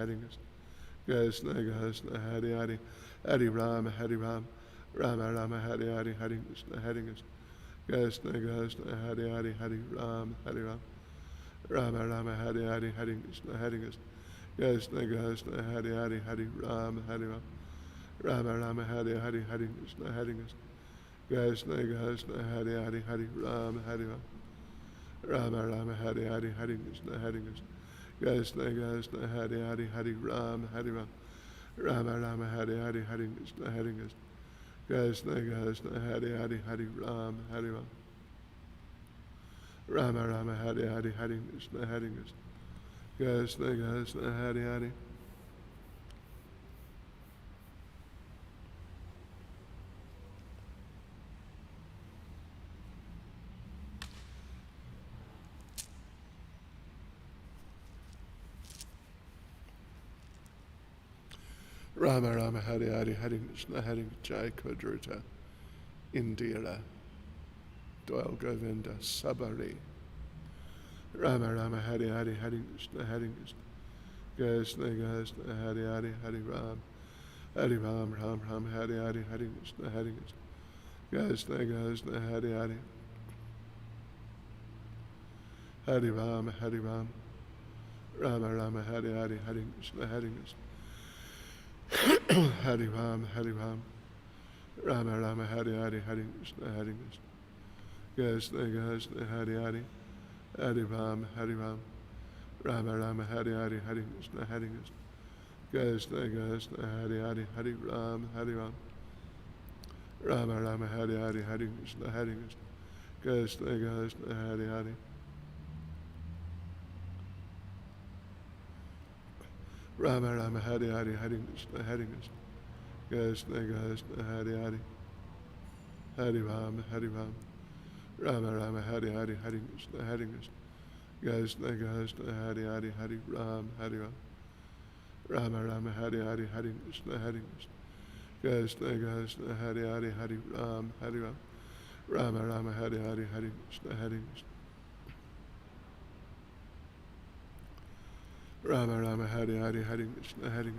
Krishna Krishna Hare Hare Hare Rama Rama Rama Hare Hare Hare Krishna Krishna Krishna Hare Hare Hare Rama Rama Rama Hare Hare Hare Krishna Krishna Krishna Hare Hare Hare Rama Rama Rama Hare Hare Hare Krishna Krishna Krishna Hare Hare Hare Rama Rama Rama Hare Hare Hare Krishna Krishna Krishna Hare Hare Hare Rama Rama Rama Hare Hare Hare Krishna Krishna Krishna Hare Hare Hare Rama Rama Rama Hare Hare Hare Krishna Krishna Krishna Hare Hare Rama Rama Hare Hare Hare Krishna Jai Kudruta Indira Doyle Govinda Sabari Rama Rama Hare Hare Hare Krishna Krishna Krishna Hare Hare Hare Ram Ram Hare Hare Hare Krishna Krishna Krishna Hare Hare Hare Ram Rama Rama Hare Hare Hare Krishna Hare Ram Rama Rama Hare Hare Hare Krishna Krishna Krishna Hare Hare Hare Ram Rama Rama Hare Hare Hare Krishna Krishna Krishna Hare Hare Hare Ram Rama Rama Hare Hare Hare Krishna Krishna Krishna Hare Hare Rama Rama Hare Hare Hare Krishna Krishna Krishna Hare Hare Hare Ram Rama Rama Hare Hare Hare Krishna Krishna Krishna Hare Hare Hare Ram Rama Rama Hare Hare Hare Krishna Krishna Krishna Hare Hare Hare Ram Rama Rama Hare Hare Hare Krishna Rama Rama Hare Hare Hare Krishna Hare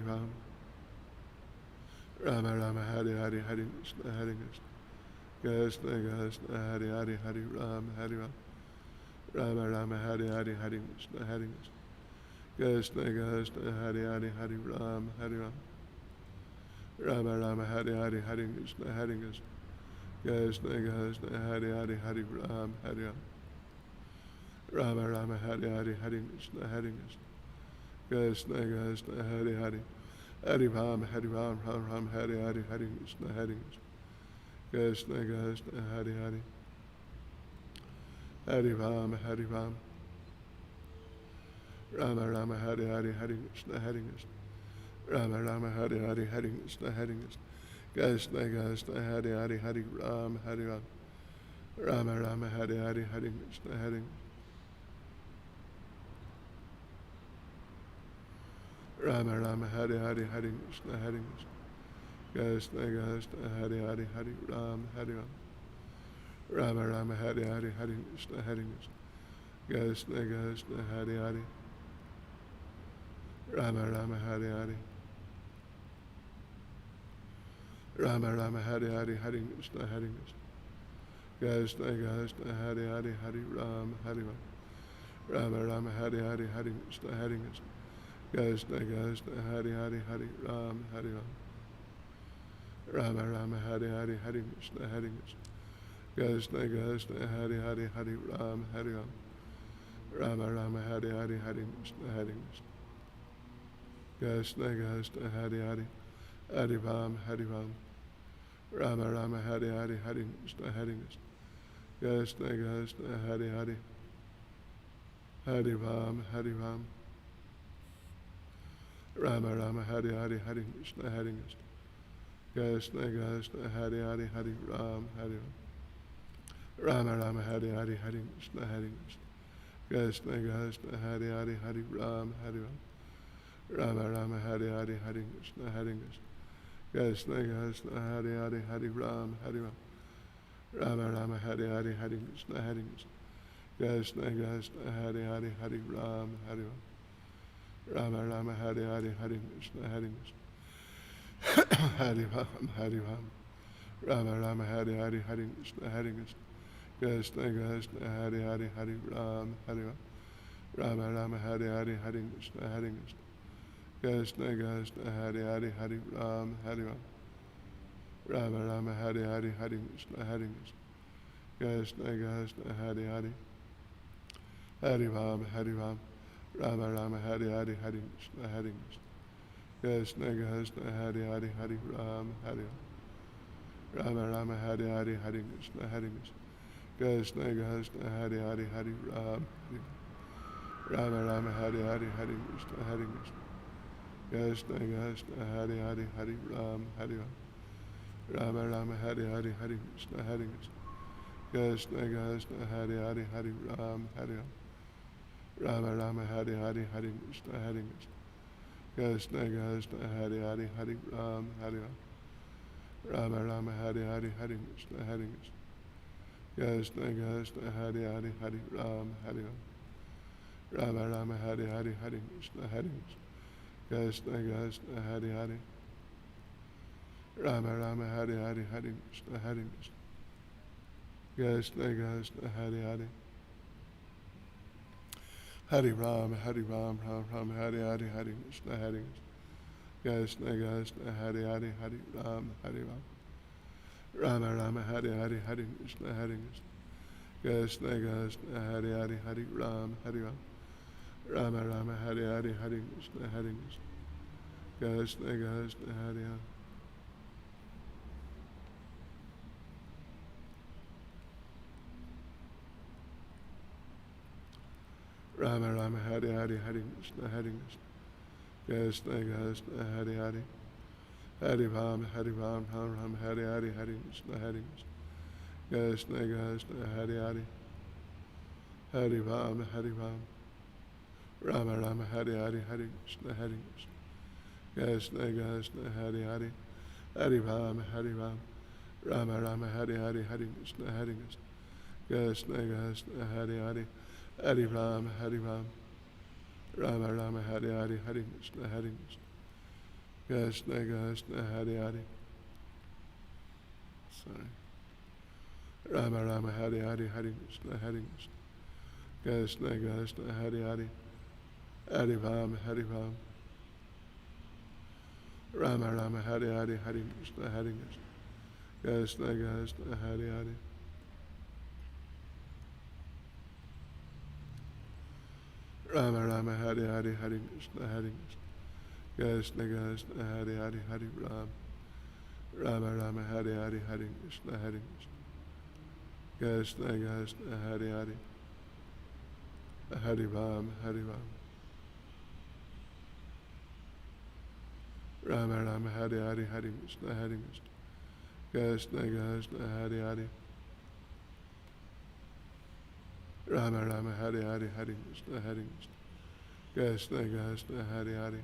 Ram Rama Rama Hare Hare Hare Krishna Krishna Krishna Hare Hare Hare Ram Rama Rama Hare Hare Hare Krishna Krishna Krishna Hare Hare Hare Ram Rama Rama Hare Hare Hare Krishna Krishna Krishna Hare Hare Hare Ram Rama Rama Hare Hare Hare Krishna Krishna Krishna Hare Hare Hare Ram Ram Hare Hare Hare Krishna Krishna Krishna Hare Hare Hare Ram Rama Rama Hare Hare Hare Krishna Rama Rama Hare Hare Hare Krishna Krishna Krishna Hare Hare Hare Ram Rama Rama Hare Hare Hare Krishna Rama Rama Hare Hare Hare Krishna Hare Krishna Krishna Krishna Hare Hare Hare Ram Hare Ram Rama Rama Hare Hare Hare Krishna Hare Krishna Krishna Krishna Hare Hare Rama Rama Hare Hare Rama Rama Hare Hare Hare Krishna Hare Krishna Krishna Krishna Hare Hare Hare Ram Hare Ram Rama Rama Hare Hare Hare Krishna Hare Krishna Krishna Krishna Hare Hare Hare Ram Hare Ram Rama Rama Hare Hare Hare Krishna Hare Krishna Krishna Krishna Hare Hare Hare Ram Hare Ram Rama Rama Hare Hare Hare Krishna Hare Krishna Krishna Krishna Hare Hare Hare Ram Hare Ram Rama Rama Hare Hare Hare Krishna Hare Krishna Krishna Krishna Hare Hare Hare Ram Hare Ram Rama Rama Hare Hare Hare Krishna Hare Krishna Krishna Krishna Hare Hare Hare Ram Hare Ram Rama Rama Hare Hare Hare Krishna Hare Krishna Krishna Krishna Hare Hare Hare Ram Hare Ram Rama Rama Hare Hare Hare Krishna Hare Krishna Krishna Krishna Hare Hare Hare Ram Hare Ram Rama Rama Hare Hare Hare Krishna Hare Krishna Krishna Krishna Hare Hare Hare Ram Hare Ram Rama Rama Hare Hare Hare Krishna Hare Krishna Hare Ram Hare Ram Rama Rama Hare Hare Hare Krishna Hare Krishna Krishna Krishna Hare Hare Hare Ram Hare Ram Rama Rama Hare Hare Hare Krishna Hare Krishna Krishna Krishna Hare Hare Hare Ram Hare Ram Rama Rama Hare Hare Hare Krishna Hare Krishna Krishna Krishna Hare Hare Hare Ram Hare Ram Rama Rama Hare Hare Hare Krishna Hare Krishna Krishna Krishna Hare Hare Hare Ram Hare Ram Rama Rama Hare Hare Hare Krishna Hare Krishna Krishna Krishna Hare Hare Hare Ram Hare Rama Rama Hare Hare Hare Krishna Hare Krishna Krishna Krishna Hare Hare Hare Ram Hare Ram Rama Rama Hare Hare Hare Krishna Hare Krishna Krishna Krishna Hare Hare Hare Ram Hare Ram Rama Rama Hare Hare Hare Krishna Hare Krishna Krishna Krishna Hare Hare Hare Ram Hare Ram Rama Rama Hare Hare Hare Krishna Hare Krishna Krishna Krishna Hare Hare Hare Ram Hare Ram Rama Rama Hare Hare Hare Krishna Hare Krishna Krishna Krishna Hare Hare Rama Rama Hare Hare Hare Krishna Hare Krishna Krishna Krishna Hare Hare Hare Ram Hare Ram Ram Ram Hare Hare Hare Krishna Hare Krishna Krishna Hare Hare Hare Ram Hare Ram Rama Rama Hare Hare Hare Krishna Hare Krishna Krishna Hare Hare Hare Ram Hare Ram Rama Rama Hare Hare Hare Krishna Hare Krishna Krishna Hare Hare Rama Rama Hare Hare Hare Krishna Hare Krishna Krishna Hare Hare Hare Ram Hare Ram Ram Ram Hare Hare Hare Krishna Hare Krishna Krishna Hare Hare Hare Ram Hare Ram Rama Rama Hare Hare Hare Krishna Hare Krishna Krishna Hare Hare Hare Ram Hare Ram Rama Rama Hare Hare Hare Krishna Hare Krishna Krishna Hare Hare Hare Ram Hare Ram Rama Rama Hare Hare Hare Krishna Hare Krishna Krishna Hare Hare Rama Rama Hare Hare Hare Krishna Hare Krishna Krishna Hare Hare Hare Ram Hare Ram Rama Rama Hare Hare Hare Krishna Hare Krishna Krishna Hare Hare Rama Rama Hare Hare Hare Krishna Hare Krishna Krishna Hare Hare Hare Ram Rama Rama Hare Hare Hare Krishna Hare Krishna Krishna Hare Hare Hare Ram Hare Ram Rama Rama Hare Hare Hare Krishna Hare Krishna Krishna Hare Hare Rama Rama Hare Hare Hare Krishna Hare Krishna Krishna Hare Hare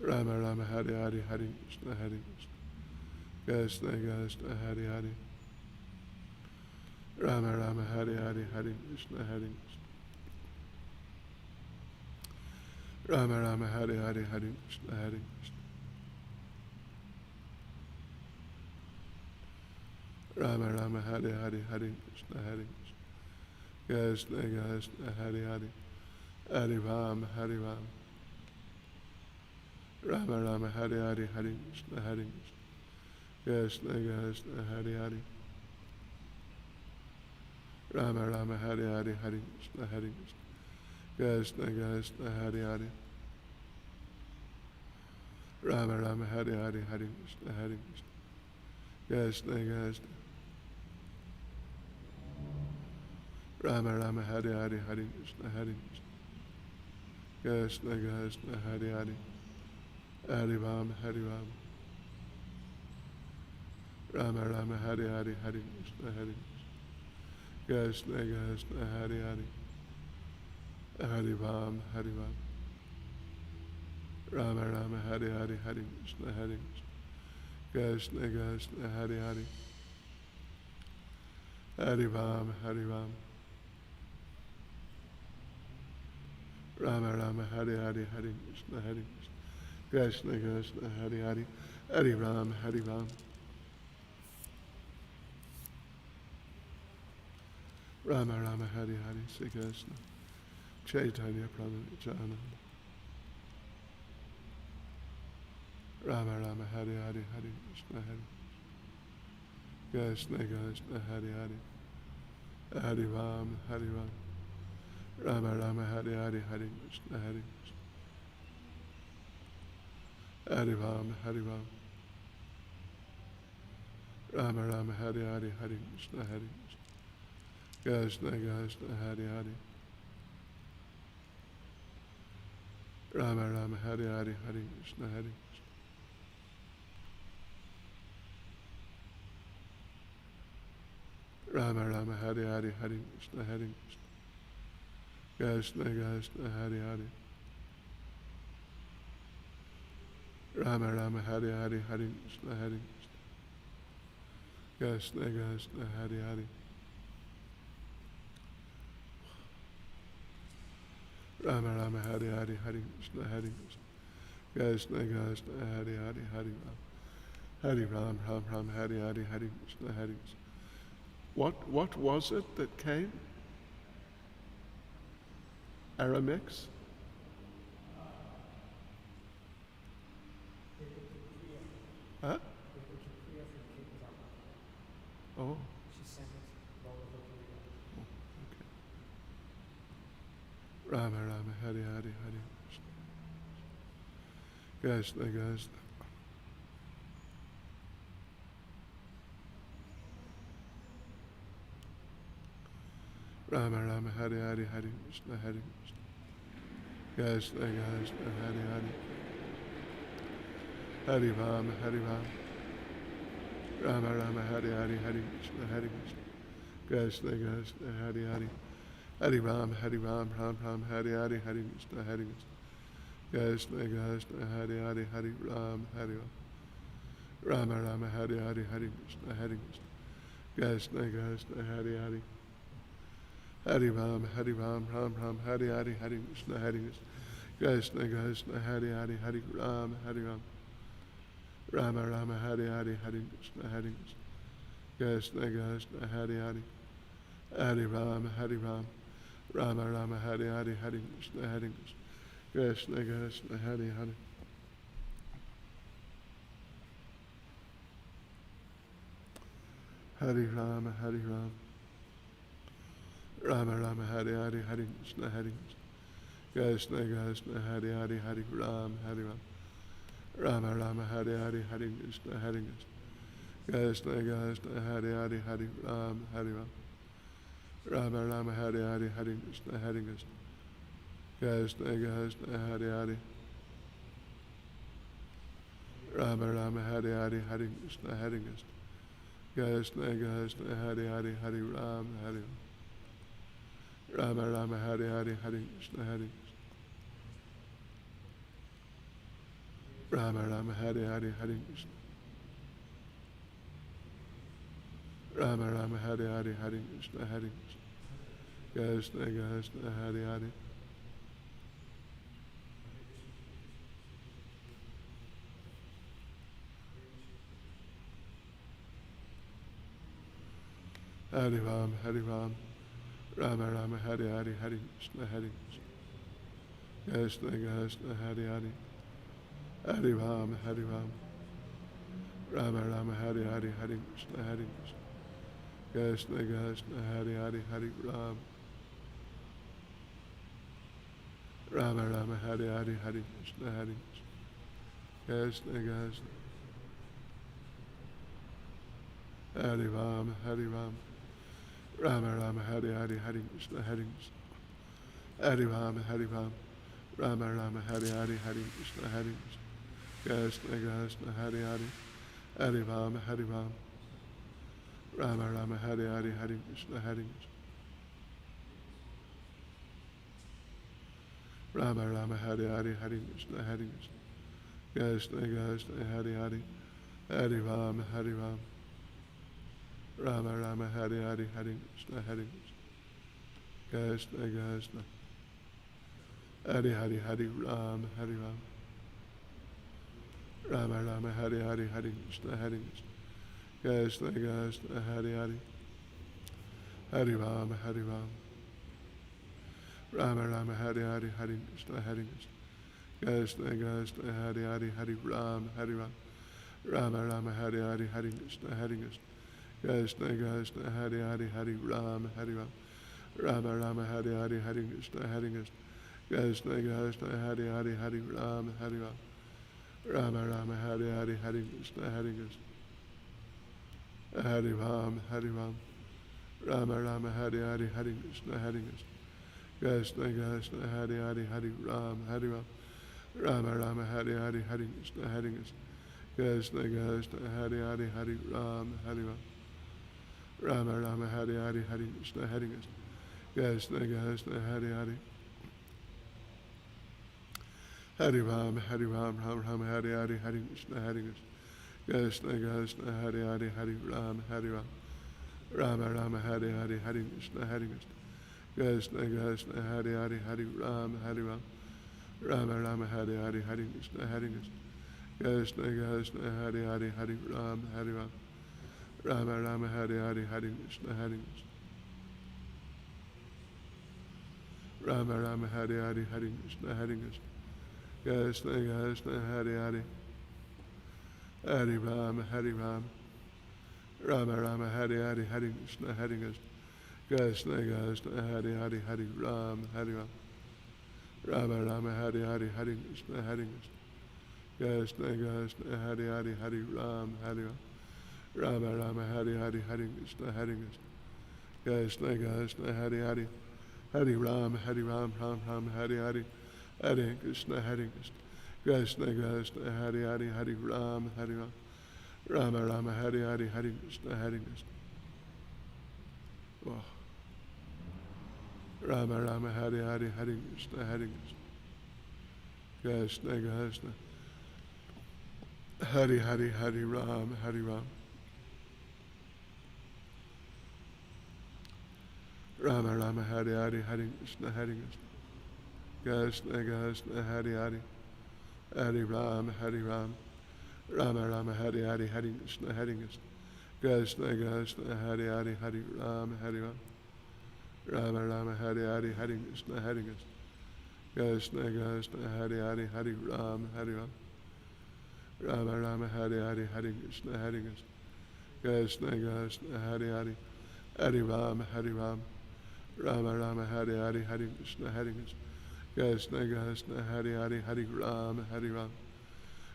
Rama Rama Hare Hare Hare Krishna Hare Krishna Krishna Hare Hare Rama Rama Hare Hare Hare Krishna Hare Krishna Rama Rama Hare Hare Hare Krishna Hare Krishna Rama Rama Hare Hare Hare Krishna Hare Krishna Krishna Hare Hare Hare Ram Hare Ram Rama Rama Hare Hare Hare Krishna Hare Krishna Krishna Hare Hare Rama Rama Hare Hare Hare Krishna Hare Krishna Krishna Hare Hare Rama Rama Hare Hare Hare Krishna Hare Krishna Krishna Rama Rama Hare Hare Hare Krishna Hare Krishna Krishna Hare Hare Hare Ram Hare Ram Rama Rama Hare Hare Hare Krishna Hare Krishna Krishna Hare Hare Hare Ram Hare Ram Rama Rama Hare Hare Hare Krishna Hare Krishna Krishna Hare Hare Hare Ram Hare Ram Rama Rama Hare Hare Hare Krishna Hare Krishna Krishna Hare Hare Hare Ram Hare Ram Rama Rama Hare Hare Sri Krishna Chaitanya Prabhu Nityananda Rama Rama Hare Hare Hare Krishna Hare Krishna Krishna Hare Hare Hare Ram Hare Ram Rama Rama Hare Hare Hare Krishna Hare Hare Ram Hare Ram Rama Rama Hare Hare Hare Krishna Hare Krishna Krishna Hare Hare Rama Rama Hare Hare Hare Krishna Hare Rama Rama Hare Hare Hare Krishna Hare Krishna Krishna Hare Hare Rama Rama Hare Hare Hare Krishna Hare Krishna Krishna Hare Hare Rama Rama Hare Hare Hare Krishna Hare Krishna Krishna Hare Hare Hare Ram Hare Ram Ram Ram Hare Hare Hare Krishna Hare Krishna. What was it that came? Aramix? Huh? Oh. She sent it while we were Okay. Rama Rama Hare Hare Hare Krishna Krishna. Rama Rama Hare Hare Hare Krishna Hare Krishna Krishna Hare Hare Hare Ram Hare Ram Rama Rama Hare Hare Hare Krishna Hare Krishna Krishna Hare Hare Hare Ram Hare Ram Ram Ram Hare Hare Hare Krishna Krishna Krishna Hare Hare Hare Ram Hare Ram Rama Rama Hare Hare Hare Krishna Krishna Krishna Hare Hare Hare Ram Hare Ram Ram Ram Hare Hare Hare Krishna Krishna Krishna Hare Hare Hare Ram Hare Ram Rama Rama Hare Hare Hare Krishna Krishna Krishna Hare Hare Hare Ram Hare Ram Rama Rama Hare Hare Hare Krishna Krishna Krishna Hare Hare Hare Rama Hare Ram Rama Rama Hare Hare Hare Krishna Krishna Krishna Hare Hare Hare Ram Hare Ram Rama Rama Hare Hare Hare Krishna Krishna Krishna Hare Hare Hare Ram Hare Ram Rama Rama Hare Hare Hare Krishna Krishna Krishna Hare Hare Rama Rama Hare Hare Hare Krishna Krishna Krishna Hare Hare Hare Ram Hare Ram Rama Rama Hare Hare Hare Krishna Rama Rama Hare Hare Hare Krishna. Rama Rama Hare Hare Hare Krishna Hare Krishna. Krishna Krishna Hare Hare. Hare Ram, Hare Ram, Rama Rama Hare Hare Hare Krishna Hare Krishna. Krishna Krishna Hare Hare. Hare Ram, Hare Ram, Rama Rama Hare Hare Hare Krishna Hare Krishna. Krishna Krishna Hare Hare Hare Ram. Rama Rama Hare Hare Hare Krishna Hare Krishna. Krishna Krishna. Hare Ram, Hare Ram, Rama Rama Hare Hare Hare Krishna Hare Krishna. Hare Ram, Hare Ram, Rama Rama Hare Hare Hare Krishna Hare Krishna. Krishna Krishna Hare Hare. Hare Ram, Hare Ram, Rama Rama Hare Hare Hare Krishna Hare Krishna. Rama Rama Hare Hare Hare Krishna Hare Krishna. Krishna Krishna Hare Hare. Hare Ram, Hare Ram, Rama Rama Hare Hare Hare Krishna Hare Krishna. Krishna Krishna. Hare Hare Hare Ram, Hare Ram, Rama Rama Hare Hare Hare Krishna Hare Krishna. Krishna Krishna Hare Hare. Hare Ram, Hare Ram, Rama Rama Hare Hare Hare Krishna Hare Krishna. Krishna Krishna Hare Hare Hare Ram, Hare Ram, Rama Rama Hare Hare Hare Krishna Hare Krishna. Krishna Krishna Hare Hare Hare Ram, Hare Ram, Rama Rama Hare Hare Hare Krishna Hare Krishna. Krishna Krishna Hare Hare Hare Ram, Hare Ram, Rama Rama Hare Hare Hare Krishna Hare Krishna. Hare Ram, Hare Ram, Rama Rama Hare Hare Hare Krishna Hare Krishna. Krishna Krishna Hare Hare Hare Ram, Hare Ram, Rama Rama Hare Hare Hare Krishna Hare Krishna. Krishna Krishna Hare Hare Hare Ram, Hare Ram, Rama Rama Hare Hare Hare Krishna Hare Krishna. Krishna Krishna Hare Hare. Hare Ram, Hare Ram, Ram Ram Hare Hare Hare Krishna Hare Krishna. Krishna Krishna Hare Hare Hare Ram, Hare Ram, Rama Rama Hare Hare Hare Krishna Hare Krishna. Krishna Krishna Hare Hare Hare Ram, Hare Ram, Rama Rama Hare Hare Hare Krishna Hare Krishna. Krishna Krishna Hare Hare Hare Ram, Hare Ram, Rama Rama Hare Hare Hare Krishna Hare Krishna. Rama Rama Hare Hare Hare Krishna Hare Krishna. Krishna Krishna Hare Hare. Hare Ram, Hare Ram, Rama Rama Hare Hare Hare Krishna Hare Krishna. Krishna Krishna Hare Hare Hare Ram, Hare Ram, Rama Rama Hare Hare Hare Krishna Hare Krishna. Krishna Krishna Hare Hare Hare Ram, Hare Ram, Rama Rama Hare Hare Hare Krishna Hare Krishna. Krishna Krishna Hare Hare. Hare Ram, Hare Ram, Ram Ram Hare Hare. Hare Krishna, Hare Krishna. Krishna Krishna Hare Hare Hare Ram, Hare Ram, Rama Rama Hare Hare Hare Krishna Hare Krishna. Oh. Rama Rama Hare Hare Hare Krishna Hare Krishna. Krishna Krishna. Hare Hare Hare Ram, Hare Ram, Rama Rama Hare Hare Hare Krishna Hare Krishna. Krishna Krishna Hare Hare. Hare Ram, Hare Ram, Rama Rama Hare Hare Hare Krishna Hare Krishna. Krishna Krishna Hare Hare Hare Ram, Hare Ram, Rama Rama Hare Hare Hare Krishna Hare Krishna. Krishna Krishna Hare Hare Hare Ram, Hare Ram, Rama Rama Hare Hare Hare Krishna Hare Krishna. Krishna Krishna Hare Hare. Hare Ram, Hare Ram, Rama Rama Hare Hare Hare Krishna Hare Krishna. Krishna Krishna Hare Hare Hare Ram, Hare Ram,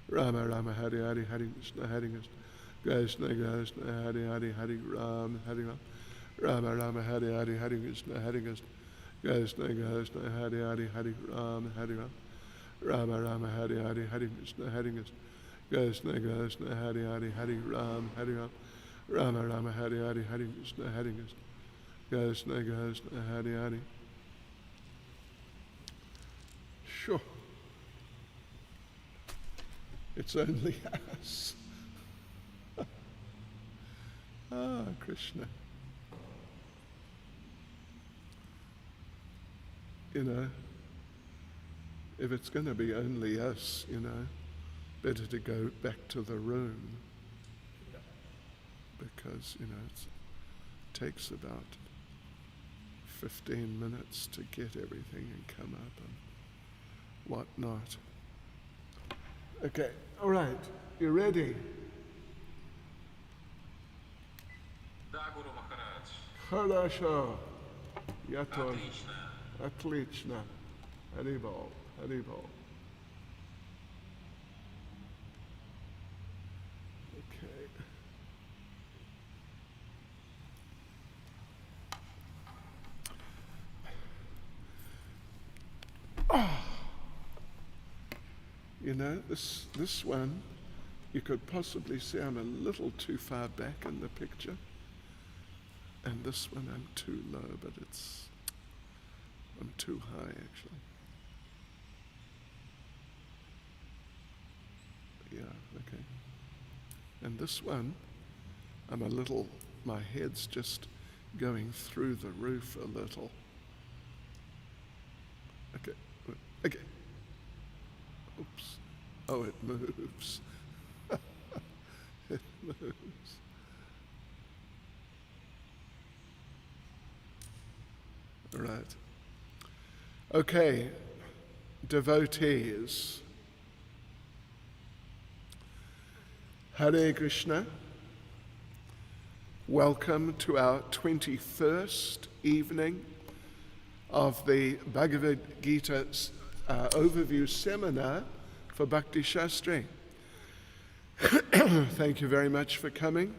Rama Rama Hare Hare Hare Krishna Hare Krishna. Krishna Krishna Hare Hare Hare Ram, Hare Ram, Rama Rama Hare Hare Hare Krishna Hare Krishna. Krishna Krishna Hare Hare Hare Ram, Hare Ram, Rama Rama Hare Hare Hare Krishna Hare Krishna. Krishna Krishna Hare Hare Hare Ram, Hare Ram, Rama Rama Hare Hare Hare Krishna Hare Krishna. Krishna Krishna Hare Hare. Sure. It's only us. Ah, Krishna. You know, if it's going to be only us, you know, better to go back to the room, because, you know, it takes about 15 minutes to get everything and come up and whatnot. Okay, all right, you ready? Да, Гуру Махарадж. Хорошо. Я тоже. Отлично. Отлично. Харибол, Харибол. Okay. You know, this one, you could possibly see I'm a little too far back in the picture. And this one I'm too low, but I'm too high actually. Yeah, okay. And this one, I'm a little, my head's just going through the roof a little. Okay, okay. Oops. Oh, it moves. It moves. All right. Okay, devotees. Hare Krishna. Welcome to our 21st evening of the Bhagavad Gita overview seminar for Bhakti Shastri. Thank you very much for coming.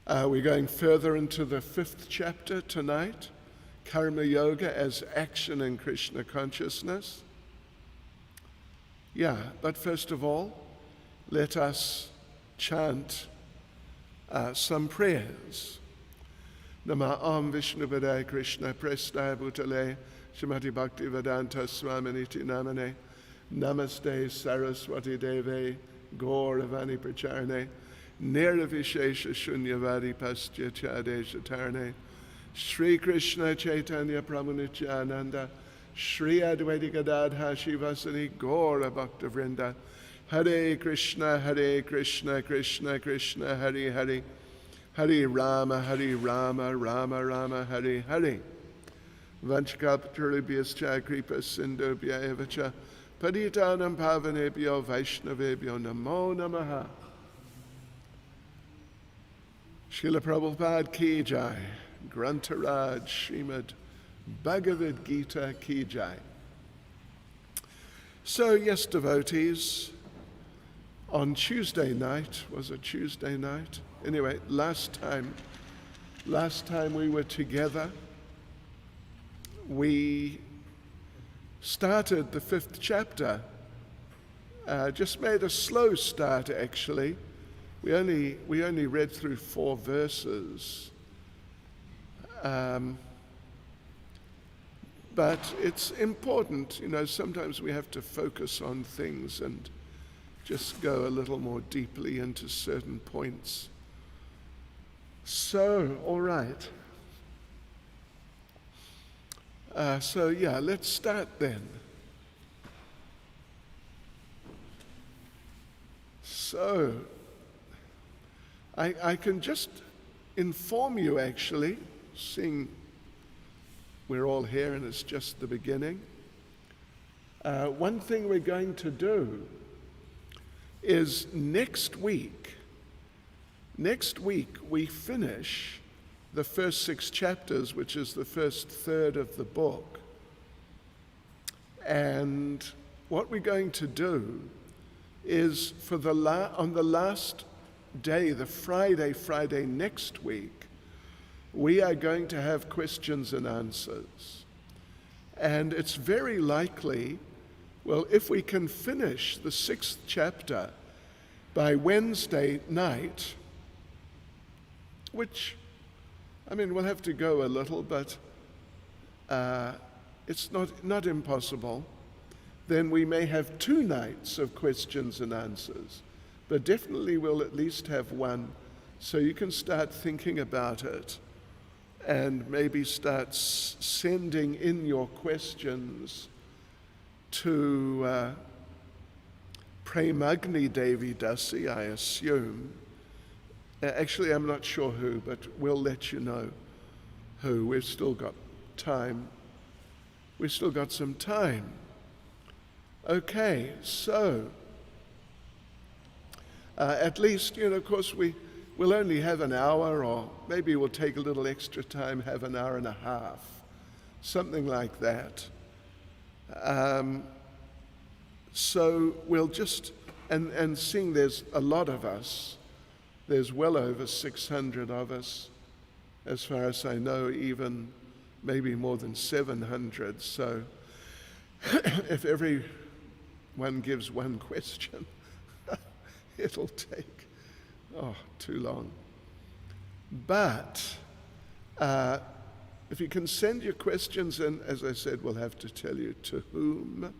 We're going further into the 5th chapter tonight, Karma Yoga as action in Krishna consciousness. Yeah, but first of all, let us chant some prayers. Nama Om Vishnu Padaya Krishna Prestaya Bhutale Srimati Bhakti Vedanta Swaminiti Namane Namaste Saraswati Deve Gauravani Pracharne Nirvishesha Shunyavadi Pastya Chadesha Tarne Sri Krishna Chaitanya Pramunityananda Sri Advaita Gadadha Shivasani Gaura Bhakta Vrinda Hare Krishna Krishna Krishna Hare Hare Hare Rama Rama Rama Hare Hare Vanchakapatarubhyascha Kripa Sindhubhya Evacha Paditanam Pavanebhyo Vaishnavebhyo Namo Namaha. Srila Prabhupada Ki Jai, Grantaraj Srimad Bhagavad Gita Ki Jai. So yes, devotees, on Tuesday night, was it Tuesday night? Anyway, last time we were together, we started the 5th chapter. Just made a slow start actually. We only read through 4 verses. But it's important, you know, sometimes we have to focus on things and just go a little more deeply into certain points. So, all right. So yeah, let's start then. So, I can just inform you actually, seeing we're all here and it's just the beginning. One thing we're going to do is next week we finish the first 6 chapters, which is the first third of the book. And what we're going to do is on the last day, the Friday next week, we are going to have questions and answers. And it's very likely, well, if we can finish the 6th chapter by Wednesday night, which, I mean, we'll have to go a little, but it's not impossible. then we may have 2 nights of questions and answers, but definitely we'll at least have one, so you can start thinking about it and maybe start sending in your questions to Premagni Devi Dasi, I assume. Actually, I'm not sure who, but we'll let you know who. We've still got time. We've still got some time. Okay, so at least, of course, we'll only have an hour, or maybe we'll take a little extra time, have an hour and a half, something like that. So we'll just, and seeing there's a lot of us, there's well over 600 of us, as far as I know, even maybe more than 700. So if everyone gives one question, it'll take, too long. But if you can send your questions in, as I said, we'll have to tell you to whom,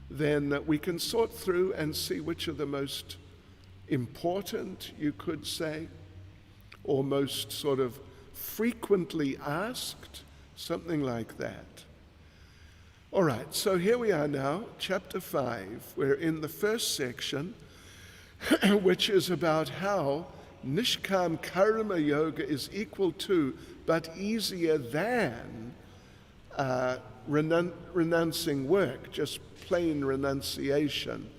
then we can sort through and see which are the most important, you could say, or most sort of frequently asked, something like that. All right, so here we are now, chapter 5. We're in the first section, which is about how Nishkam Karma Yoga is equal to, but easier than, renouncing work, just plain renunciation.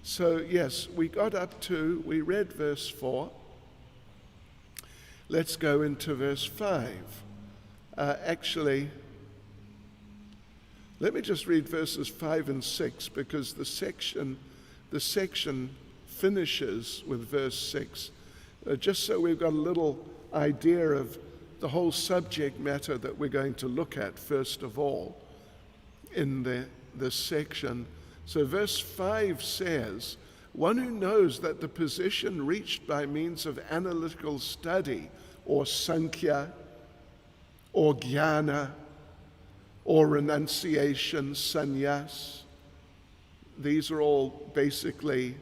So yes, we read verse 4. Let's go into verse 5. Actually, let me just read verses 5 and 6, because the section finishes with verse 6, just so we've got a little idea of the whole subject matter that we're going to look at first of all in this section. So verse 5 says, one who knows that the position reached by means of analytical study, or sankhya, or jnana, or renunciation, sannyas, these are all basically,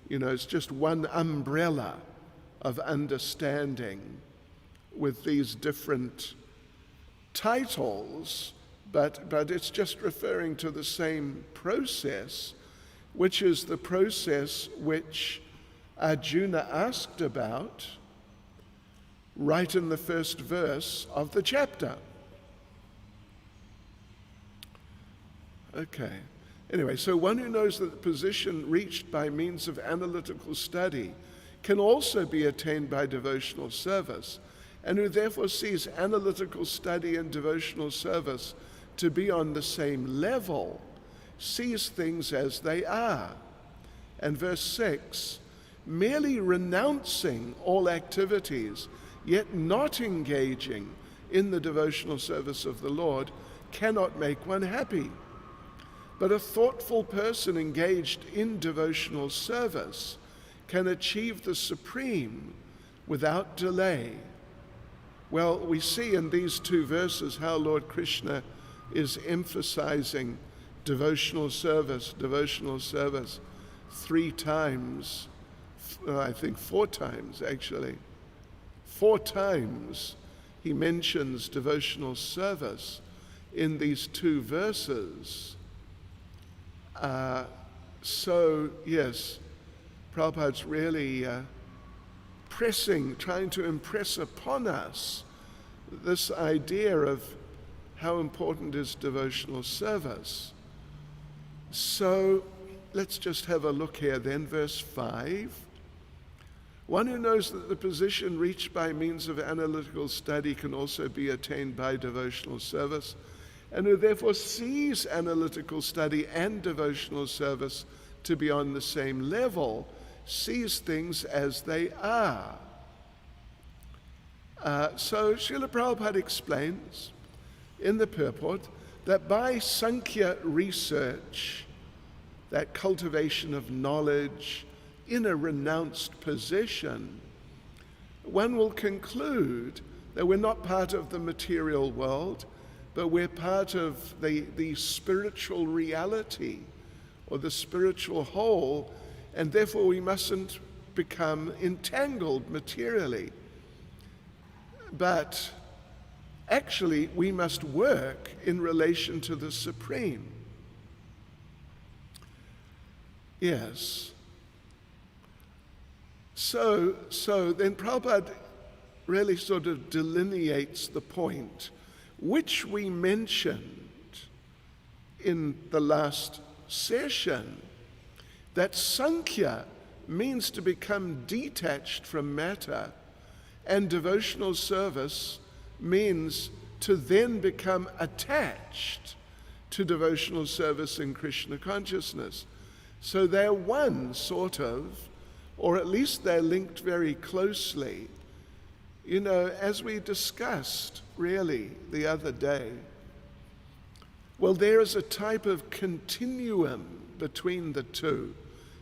it's just one umbrella of understanding with these different titles, but it's just referring to the same process, which is the process which Arjuna asked about right in the first verse of the chapter. Okay. Anyway, so one who knows that the position reached by means of analytical study can also be attained by devotional service, and who therefore sees analytical study and devotional service to be on the same level, sees things as they are. And verse 6, merely renouncing all activities, yet not engaging in the devotional service of the Lord, cannot make one happy. But a thoughtful person engaged in devotional service can achieve the supreme without delay. Well, we see in these 2 verses how Lord Krishna is emphasizing devotional service 3 times, I think 4 times actually. 4 times he mentions devotional service in these 2 verses. So yes, Prabhupada's really trying to impress upon us this idea of how important is devotional service. So let's just have a look here then, verse 5. One who knows that the position reached by means of analytical study can also be attained by devotional service, and who therefore sees analytical study and devotional service to be on the same level, sees things as they are. So Srila Prabhupada explains in the purport that by Sankhya research, that cultivation of knowledge in a renounced position, one will conclude that we're not part of the material world, but we're part of the spiritual reality or the spiritual whole, and therefore we mustn't become entangled materially. But actually, we must work in relation to the Supreme. Yes. So then Prabhupada really sort of delineates the point, which we mentioned in the last session, that Sankhya means to become detached from matter, and devotional service means to then become attached to devotional service in Krishna consciousness. So they're one, sort of, or at least they're linked very closely. You know, as we discussed really the other day, well, there is a type of continuum between the two.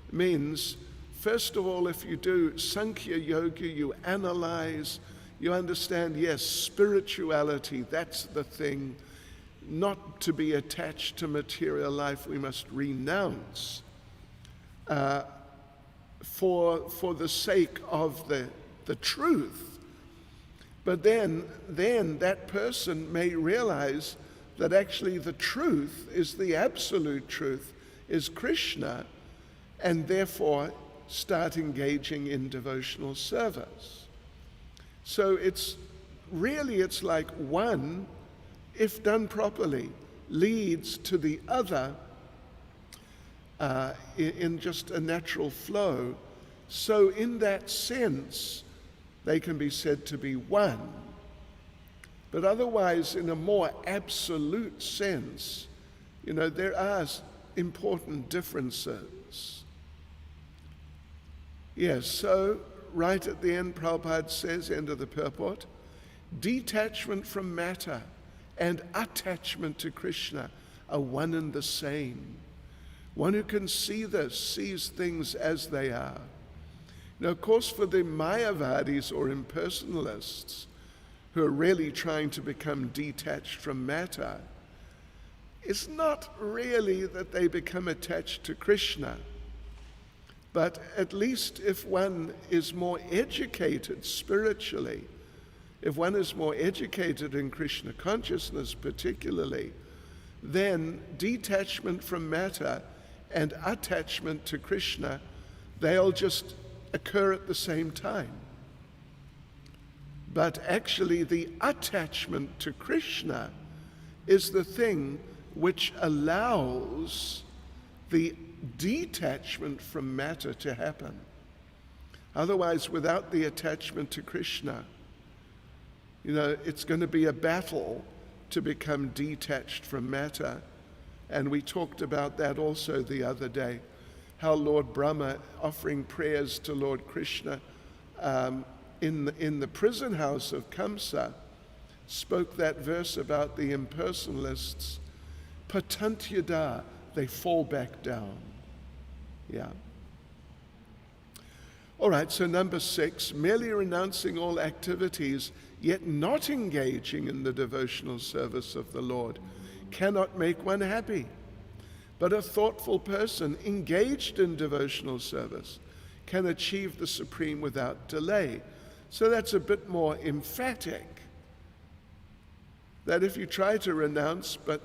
It means, first of all, if you do Sankhya Yoga, you analyze, you understand, yes, spirituality, that's the thing. Not to be attached to material life, we must renounce for the sake of the truth. But then that person may realize that actually the truth is the absolute truth, is Krishna, and therefore start engaging in devotional service. So it's like one, if done properly, leads to the other in just a natural flow. So in that sense, they can be said to be one. But otherwise, in a more absolute sense, you know, there are important differences. Yes, so right at the end, Prabhupada says, end of the purport, detachment from matter and attachment to Krishna are one and the same. One who can see this sees things as they are. Now, of course, for the Mayavadis or impersonalists who are really trying to become detached from matter, it's not really that they become attached to Krishna, but at least if one is more educated spiritually, if one is more educated in Krishna consciousness particularly, then detachment from matter and attachment to Krishna, they'll just occur at the same time. But actually the attachment to Krishna is the thing which allows the detachment from matter to happen. Otherwise, without the attachment to Krishna, you know, it's going to be a battle to become detached from matter. And we talked about that also the other day, how Lord Brahma, offering prayers to Lord Krishna in the prison house of Kamsa, spoke that verse about the impersonalists, patantyada, they fall back down. Yeah. All right, so number 6, merely renouncing all activities, yet not engaging in the devotional service of the Lord, cannot make one happy. But a thoughtful person engaged in devotional service can achieve the Supreme without delay. So that's a bit more emphatic. That if you try to renounce, but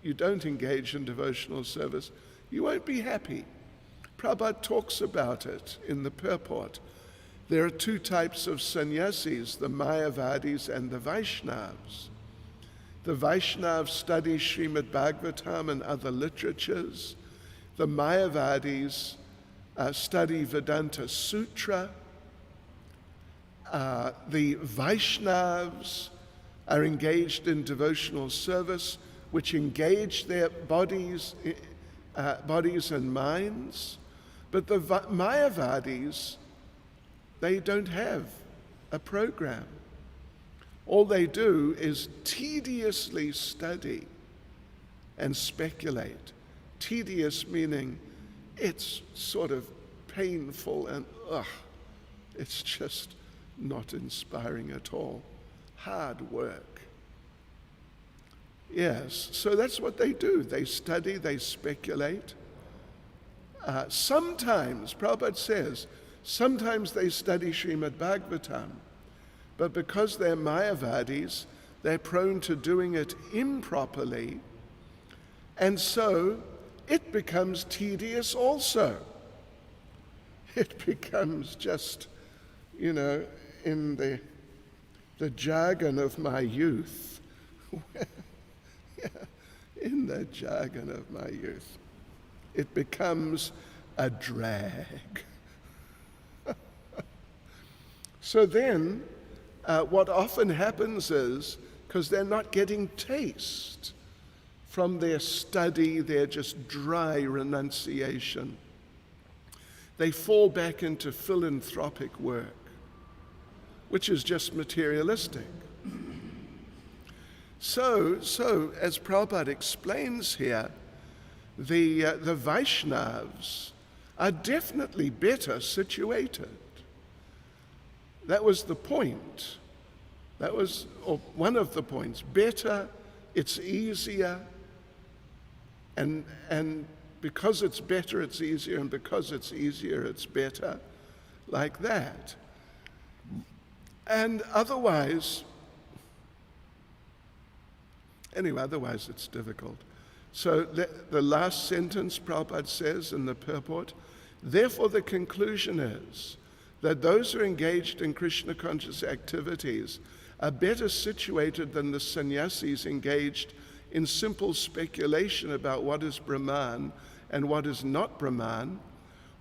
you don't engage in devotional service, you won't be happy. Prabhupada talks about it in the purport. There are 2 types of sannyasis, the Mayavadis and the Vaishnavas. The Vaishnavas study Srimad Bhagavatam and other literatures. The Mayavadis study Vedanta Sutra. The Vaishnavas are engaged in devotional service, which engage their bodies and minds. But the Mayavadis, they don't have a program. All they do is tediously study and speculate. Tedious meaning it's sort of painful and it's just not inspiring at all. Hard work. Yes, so that's what they do. They study, they speculate. Sometimes, Prabhupada says, sometimes they study Srimad Bhagavatam, but because they're Mayavadis, they're prone to doing it improperly, and so it becomes tedious also. It becomes just, in the jargon of my youth, in the jargon of my youth, it becomes a drag. So then, what often happens is, because they're not getting taste from their study, their just dry renunciation, they fall back into philanthropic work, which is just materialistic. So as Prabhupada explains here, the Vaishnavas are definitely better situated. That was the point. That was one of the points. Better, it's easier, and because it's better, it's easier, and because it's easier, it's better, like that. And otherwise it's difficult. So the last sentence Prabhupada says in the purport, therefore the conclusion is that those who are engaged in Krishna conscious activities are better situated than the sannyasis engaged in simple speculation about what is Brahman and what is not Brahman,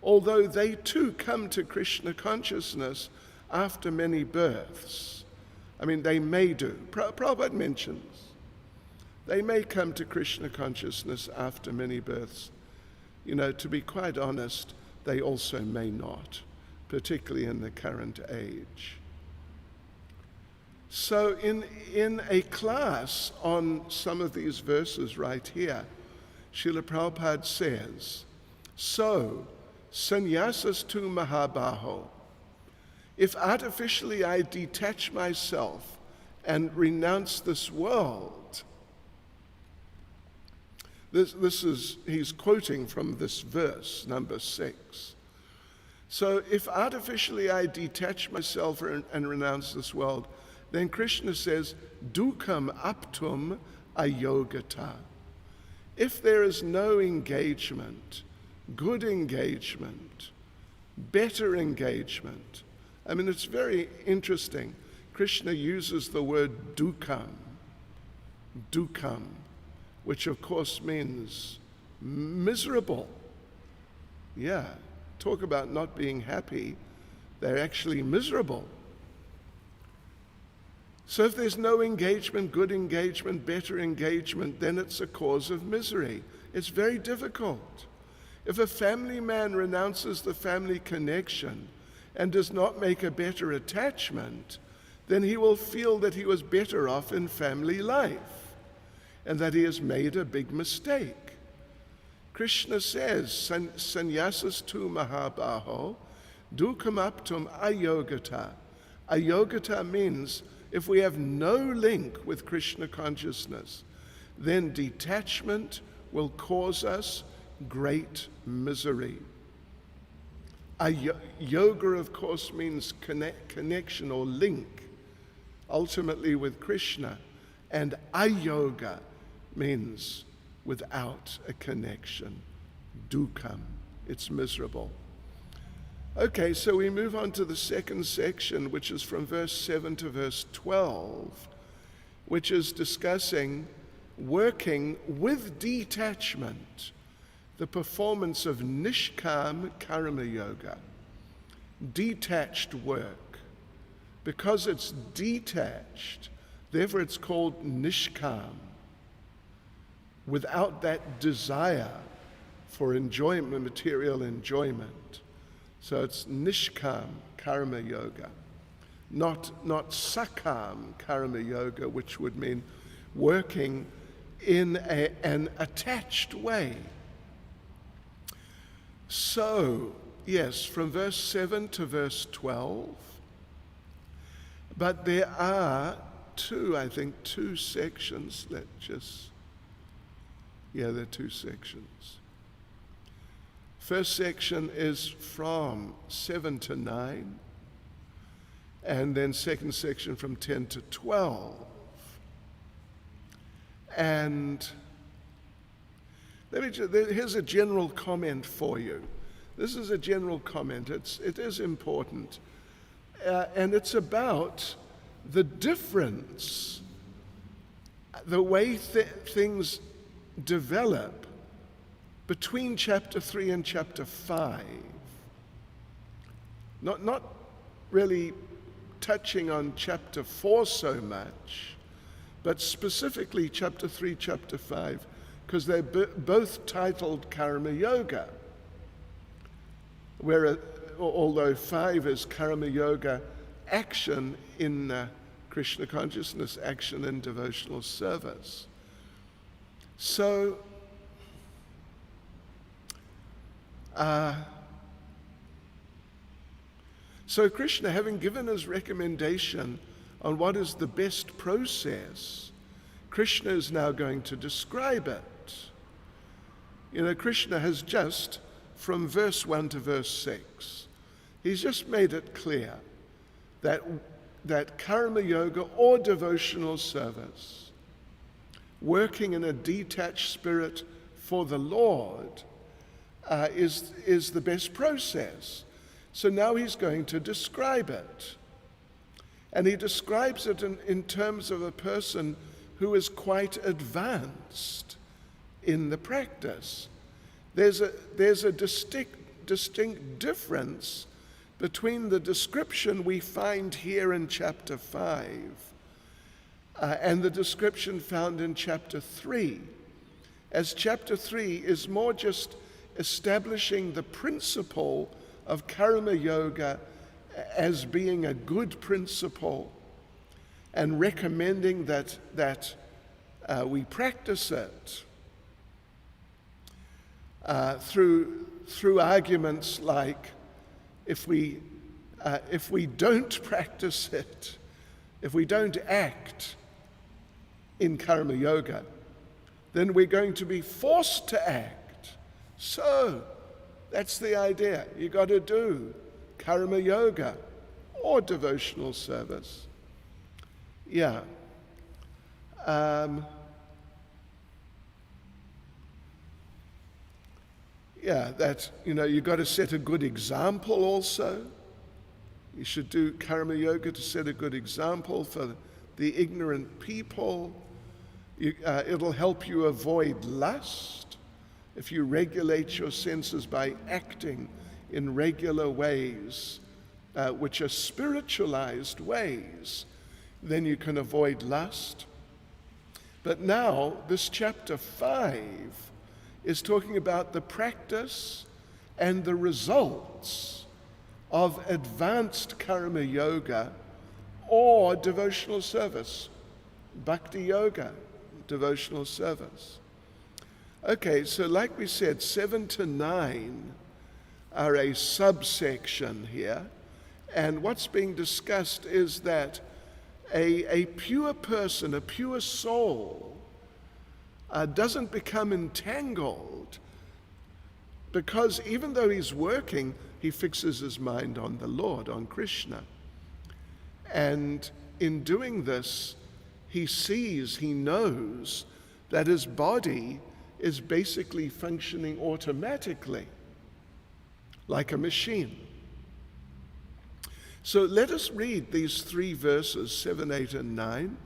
although they too come to Krishna consciousness after many births. I mean, they may do. Prabhupada mentions they may come to Krishna consciousness after many births. To be quite honest, they also may not, particularly in the current age. So in a class on some of these verses right here, Srila Prabhupada says, so, sannyasas tu mahabaho, if artificially I detach myself and renounce this world, he's quoting from this verse, number 6. So if artificially I detach myself and renounce this world, then Krishna says, dukkam aptum ayogata. If there is no engagement, good engagement, better engagement, I mean, it's very interesting. Krishna uses the word dukkam, which of course means miserable. Yeah, talk about not being happy. They're actually miserable. So if there's no engagement, good engagement, better engagement, then it's a cause of misery. It's very difficult. If a family man renounces the family connection and does not make a better attachment, then he will feel that he was better off in family life and that he has made a big mistake. Krishna says, sannyasas tu mahabaho, dukkam aptum ayogata. Ayogata means if we have no link with Krishna consciousness, then detachment will cause us great misery. Yoga, of course, means connection or link, ultimately with Krishna. And ayoga means without a connection. Dukkam, it's miserable. Okay, so we move on to the second section, which is from verse 7 to verse 12, which is discussing working with detachment, the performance of nishkam karma yoga, detached work. Because it's detached, therefore it's called nishkam, without that desire for enjoyment, material enjoyment. So it's nishkam karma yoga, not sakam karma yoga, which would mean working in an attached way. So, yes, from verse 7 to verse 12, but there are two sections. There are two sections. First section is from 7 to 9, and then second section from 10 to 12. And here's a general comment for you. This is a general comment. It is important. And it's about the difference, the way things develop between chapter 3 and chapter 5. Not really touching on chapter 4 so much, but specifically chapter 3, chapter 5, because they're both titled Karma Yoga, although 5 is Karma Yoga action in Krishna consciousness, action in devotional service. So, Krishna, having given his recommendation on what is the best process, Krishna is now going to describe it. You know, Krishna has just, from verse 1 to verse 6, he's just made it clear that Karma Yoga or devotional service, working in a detached spirit for the Lord, is the best process. So now he's going to describe it. And he describes it in terms of a person who is quite advanced in the practice. There's a distinct difference between the description we find here in chapter 5 and the description found in chapter 3. As chapter 3 is more just establishing the principle of Karma Yoga as being a good principle and recommending that we practice it through arguments like, if we don't practice it, if we don't act in Karma Yoga, then we're going to be forced to act. So that's the idea. You got to do Karma Yoga or devotional service. Yeah. That, you've got to set a good example also. You should do Karma Yoga to set a good example for the ignorant people. It'll help you avoid lust if you regulate your senses by acting in regular ways, which are spiritualized ways. Then you can avoid lust. But now, this chapter 5 is talking about the practice and the results of advanced Karma Yoga or devotional service, Bhakti Yoga, devotional service. Okay, so like we said, 7 to 9 are a subsection here, and what's being discussed is that a pure person, a pure soul, doesn't become entangled, because even though he's working, he fixes his mind on the Lord, on Krishna. And in doing this, he sees, he knows that his body is basically functioning automatically, like a machine. So let us read these 3 verses, 7, 8, and 9,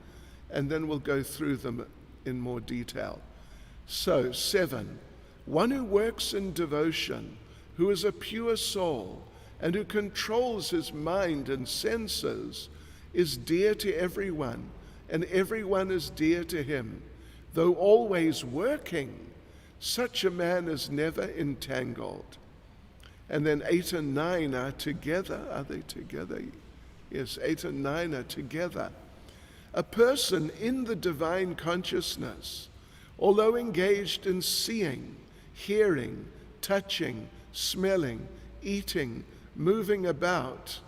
and then we'll go through them in more detail. So, 7, one who works in devotion, who is a pure soul, and who controls his mind and senses, is dear to everyone, and everyone is dear to him. Though always working, such a man is never entangled. And then 8 and 9 are together. Are they together? Yes, 8 and 9 are together. A person in the divine consciousness, although engaged in seeing, hearing, touching, smelling, eating, moving about,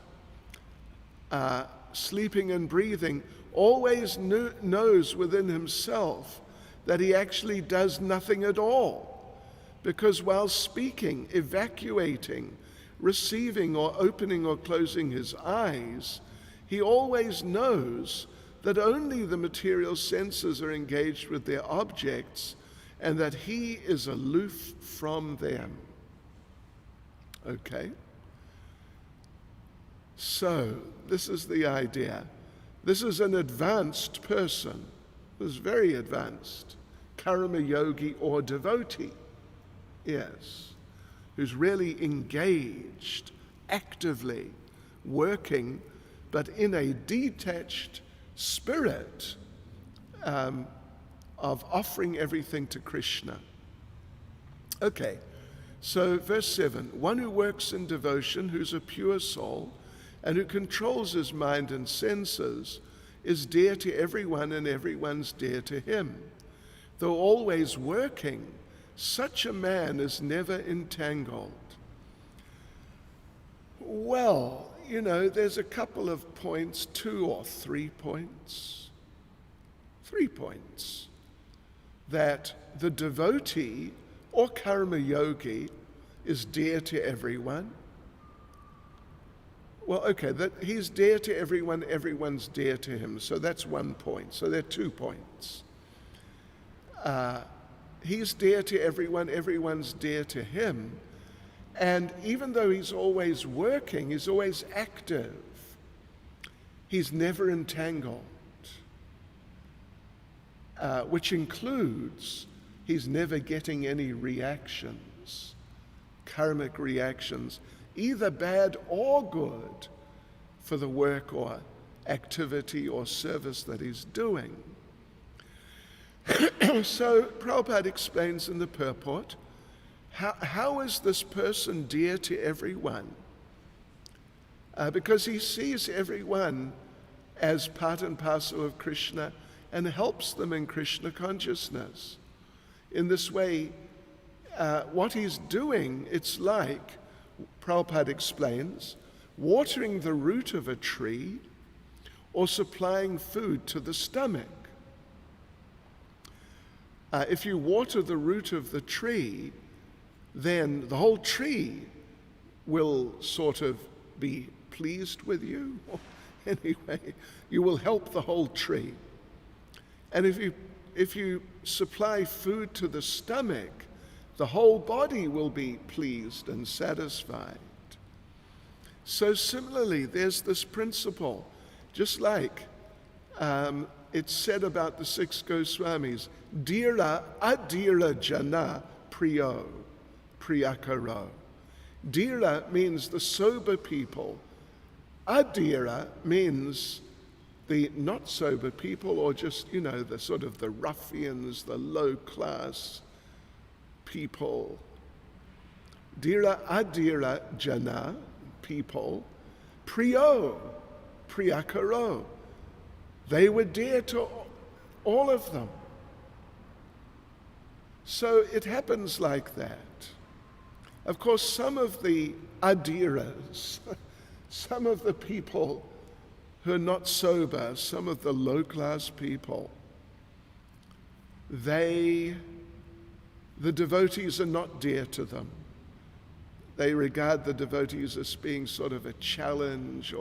sleeping and breathing, always knows within himself that he actually does nothing at all, because while speaking, evacuating, receiving or opening or closing his eyes, he always knows that only the material senses are engaged with their objects and that he is aloof from them. Okay? So, this is the idea. This is an advanced person, who's very advanced, karma yogi or devotee, yes, who's really engaged, actively working, but in a detached spirit of offering everything to Krishna. Okay, so verse 7, one who works in devotion, who's a pure soul, and who controls his mind and senses, is dear to everyone and everyone's dear to him. Though always working, such a man is never entangled. Well, you know, there's a couple of points, 2 or 3 points. 3 points. That the devotee or karma yogi is dear to everyone. Well, okay, that he's dear to everyone, everyone's dear to him. So that's 1 point. So there are 2 points. He's dear to everyone, everyone's dear to him. And even though he's always working, he's always active, he's never entangled, which includes he's never getting any reactions, karmic reactions, either bad or good, for the work or activity or service that he's doing. So Prabhupada explains in the purport, how is this person dear to everyone? Because he sees everyone as part and parcel of Krishna and helps them in Krishna consciousness. In this way, what he's doing, it's like, Prabhupada explains, watering the root of a tree or supplying food to the stomach. If you water the root of the tree, then the whole tree will sort of be pleased with you. Anyway, you will help the whole tree. And if you supply food to the stomach, the whole body will be pleased and satisfied. So similarly, there's this principle, just like it's said about the 6 Goswamis, Dhira adhira jana priyo, priyakaro. Dhira means the sober people. Adhira means the not sober people, or just, you know, the sort of the ruffians, the low class people. Dhira adhira jana, people. Priyo, priyakaro. They were dear to all of them. So it happens like that. Of course, some of the adhiras, some of the people who are not sober, some of the low-class people, the devotees are not dear to them. They regard the devotees as being sort of a challenge,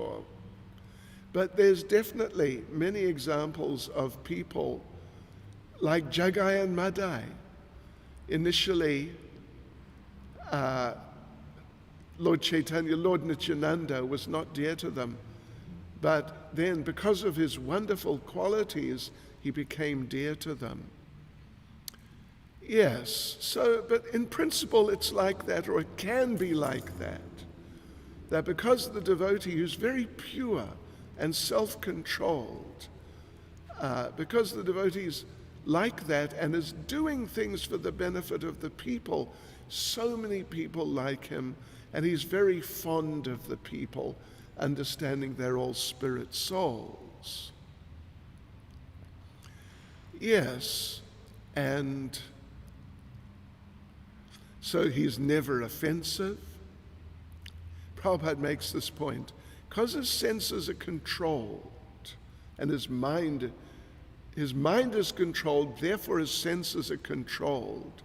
but there's definitely many examples of people like Jagai and Madai. Initially, Lord Chaitanya, Lord Nityananda was not dear to them, but then because of his wonderful qualities, he became dear to them. Yes, so, but in principle it's like that, or it can be like that because the devotee who's very pure and self-controlled, because the devotee's like that and is doing things for the benefit of the people, so many people like him, and he's very fond of the people, understanding they're all spirit souls. Yes, and so he's never offensive. Prabhupada makes this point. Because his senses are controlled and his mind is controlled, therefore his senses are controlled.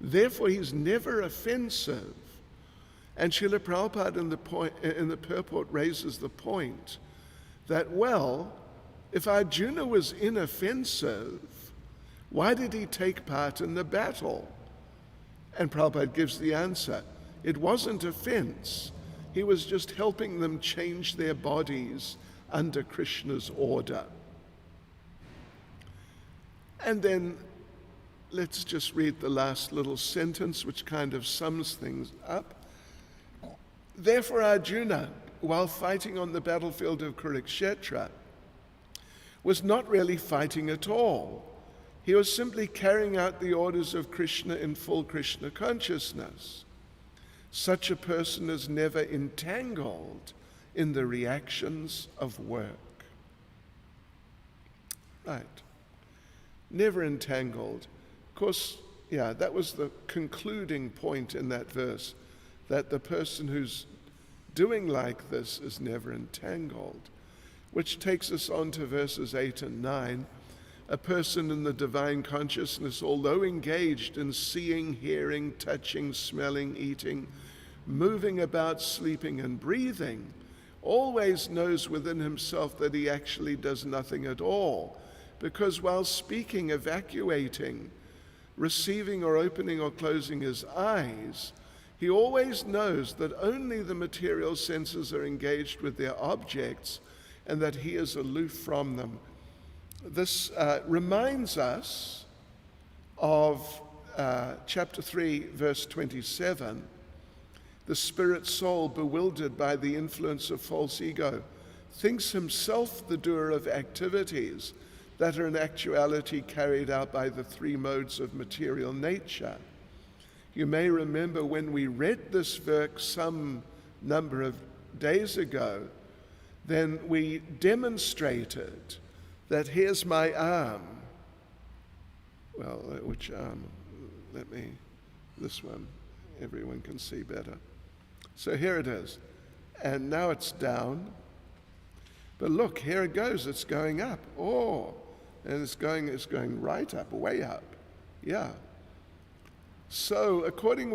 Therefore, he's never offensive. And Srila Prabhupada in the purport raises the point that, well, if Arjuna was inoffensive, why did he take part in the battle? And Prabhupada gives the answer. It wasn't offense. He was just helping them change their bodies under Krishna's order. And then let's just read the last little sentence, which kind of sums things up. Therefore, Arjuna, while fighting on the battlefield of Kurukshetra, was not really fighting at all. He was simply carrying out the orders of Krishna in full Krishna consciousness. Such a person is never entangled in the reactions of work. Right. Never entangled. Of course, that was the concluding point in that verse, that the person who's doing like this is never entangled, which takes us on to verses 8 and 9. A person in the divine consciousness, although engaged in seeing, hearing, touching, smelling, eating, moving about, sleeping, and breathing, always knows within himself that he actually does nothing at all, because while speaking, evacuating, receiving or opening or closing his eyes, he always knows that only the material senses are engaged with their objects and that he is aloof from them. This reminds us of chapter 3, verse 27. The spirit soul, bewildered by the influence of false ego, thinks himself the doer of activities that are in actuality carried out by the three modes of material nature. You may remember when we read this verse some number of days ago, then we demonstrated that here's my arm. Well, which arm? This one, everyone can see better. So here it is. And now it's down. But look, here it goes, it's going up. Oh, and it's going right up, way up. Yeah. So according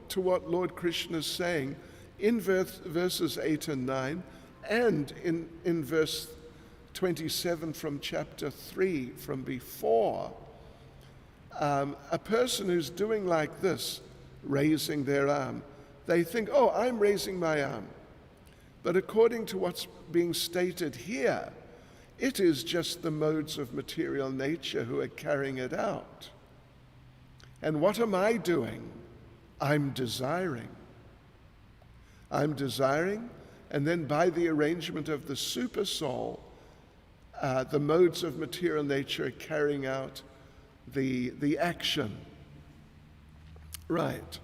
to what Lord Krishna is saying in verses 8 and 9, and in verse 27 from chapter 3 from before, a person who's doing like this, raising their arm, they think, oh, I'm raising my arm. But according to what's being stated here, it is just the modes of material nature who are carrying it out. And what am I doing? I'm desiring. I'm desiring, and then by the arrangement of the super soul, the modes of material nature are carrying out the action. Right.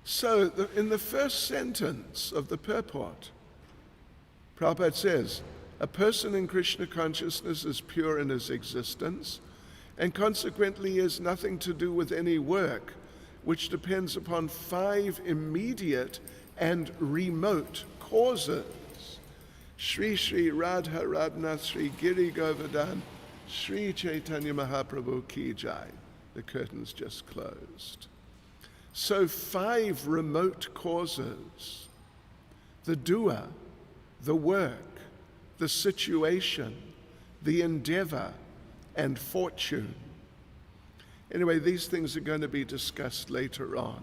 So in the first sentence of the purport, Prabhupada says, a person in Krishna consciousness is pure in his existence, and consequently has nothing to do with any work, which depends upon 5 immediate and remote causes. Shri Shri Radha Radhanath Shri Giri Govardhan Shri Chaitanya Mahaprabhu Ki Jai. The curtain's just closed. So 5 remote causes: the doer, the work, the situation, the endeavor, and fortune. Anyway, these things are going to be discussed later on.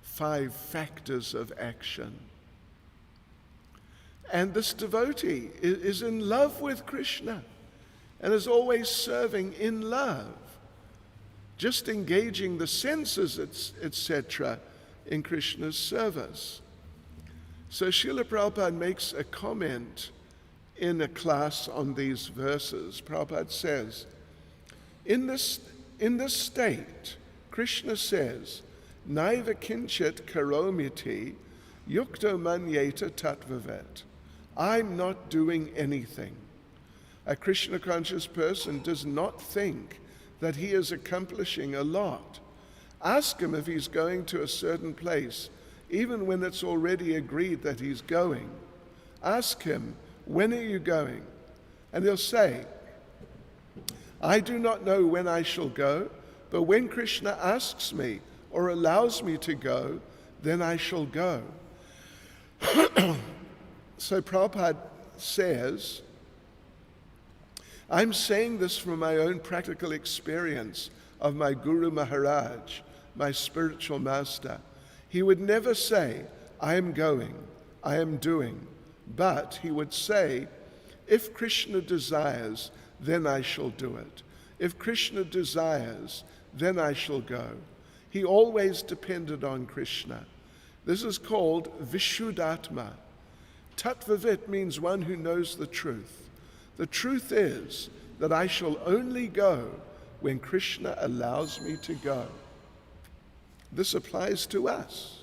5 factors of action. And this devotee is in love with Krishna and is always serving in love, just engaging the senses, etc., in Krishna's service. So Srila Prabhupada makes a comment in a class on these verses. Prabhupada says, in this state, Krishna says, Naiva kinchit karomiti yukto manyeta tattvavet. I'm not doing anything. A Krishna conscious person does not think that he is accomplishing a lot. Ask him if he's going to a certain place, even when it's already agreed that he's going. Ask him, when are you going? And he'll say, I do not know when I shall go, but when Krishna asks me or allows me to go, then I shall go. So Prabhupada says, I'm saying this from my own practical experience of my Guru Maharaj, my spiritual master. He would never say, I am going, I am doing, but he would say, if Krishna desires, then I shall do it. If Krishna desires, then I shall go. He always depended on Krishna. This is called Vishuddhatma. Tattvavit means one who knows the truth. The truth is that I shall only go when Krishna allows me to go. This applies to us.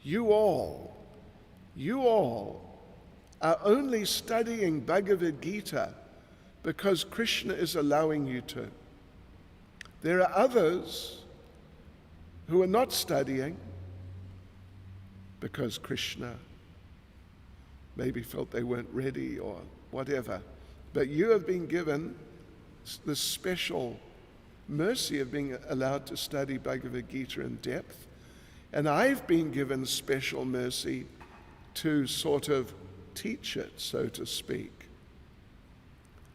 You all are only studying Bhagavad Gita because Krishna is allowing you to. There are others who are not studying because Krishna maybe felt they weren't ready or whatever. But you have been given this special mercy of being allowed to study Bhagavad Gita in depth. And I've been given special mercy to sort of teach it, so to speak.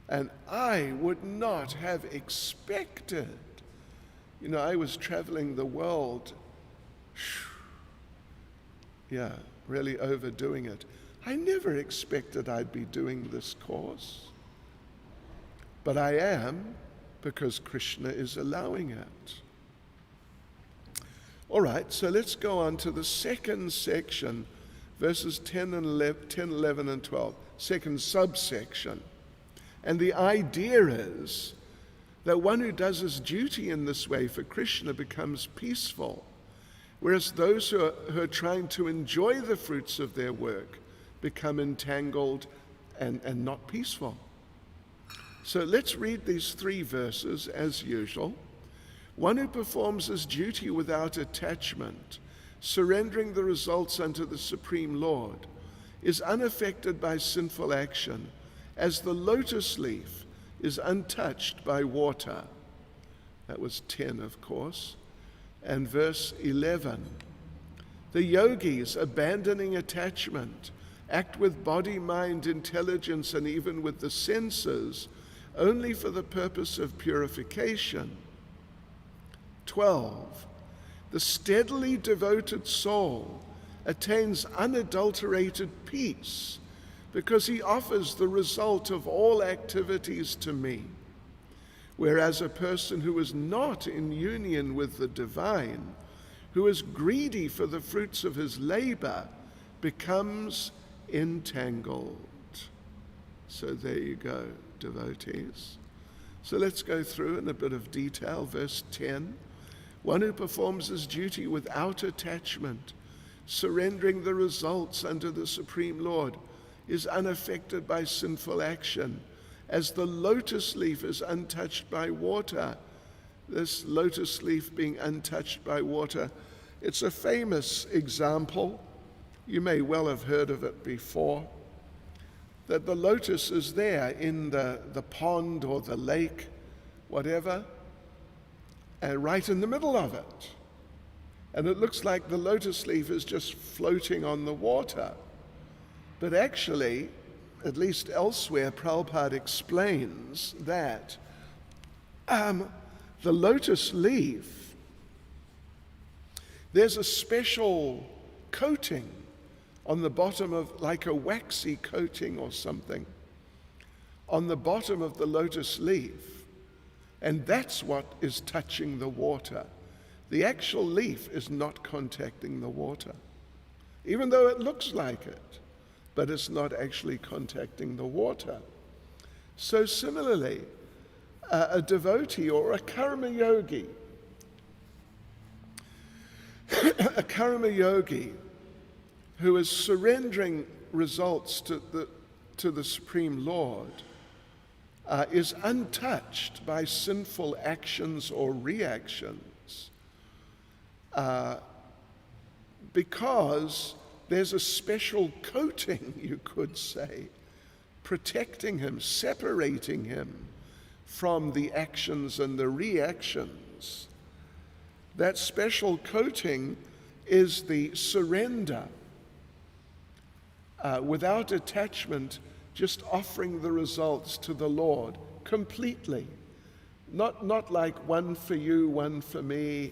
And I would not have expected, I was traveling the world, really overdoing it. I never expected I'd be doing this course. But I am, because Krishna is allowing it. All right, so let's go on to the second section, verses 10, 11, and 12, second subsection. And the idea is that one who does his duty in this way for Krishna becomes peaceful, whereas those who are trying to enjoy the fruits of their work become entangled and not peaceful. So let's read these 3 verses as usual. One who performs his duty without attachment, surrendering the results unto the Supreme Lord, is unaffected by sinful action, as the lotus leaf is untouched by water. That was 10, of course. And verse 11. The yogis, abandoning attachment, act with body, mind, intelligence, and even with the senses, only for the purpose of purification. 12. The steadily devoted soul attains unadulterated peace because he offers the result of all activities to me, whereas a person who is not in union with the divine, who is greedy for the fruits of his labor, becomes entangled. So there you go, devotees. So let's go through in a bit of detail. Verse 10. One who performs his duty without attachment, surrendering the results unto the Supreme Lord, is unaffected by sinful action, as the lotus leaf is untouched by water. This lotus leaf being untouched by water, it's a famous example. You may well have heard of it before, that the lotus is there in the pond or the lake, whatever, and right in the middle of it. And it looks like the lotus leaf is just floating on the water. But actually, at least elsewhere, Prabhupada explains that the lotus leaf, there's a special coating on the bottom of, like a waxy coating or something, on the bottom of the lotus leaf. And that's what is touching the water. The actual leaf is not contacting the water, even though it looks like it, but it's not actually contacting the water. So similarly, a devotee or a karma yogi, who is surrendering results to the Supreme Lord, is untouched by sinful actions or reactions because there's a special coating, you could say, protecting him, separating him from the actions and the reactions. That special coating is the surrender, without attachment, just offering the results to the Lord completely. Not like one for you, one for me,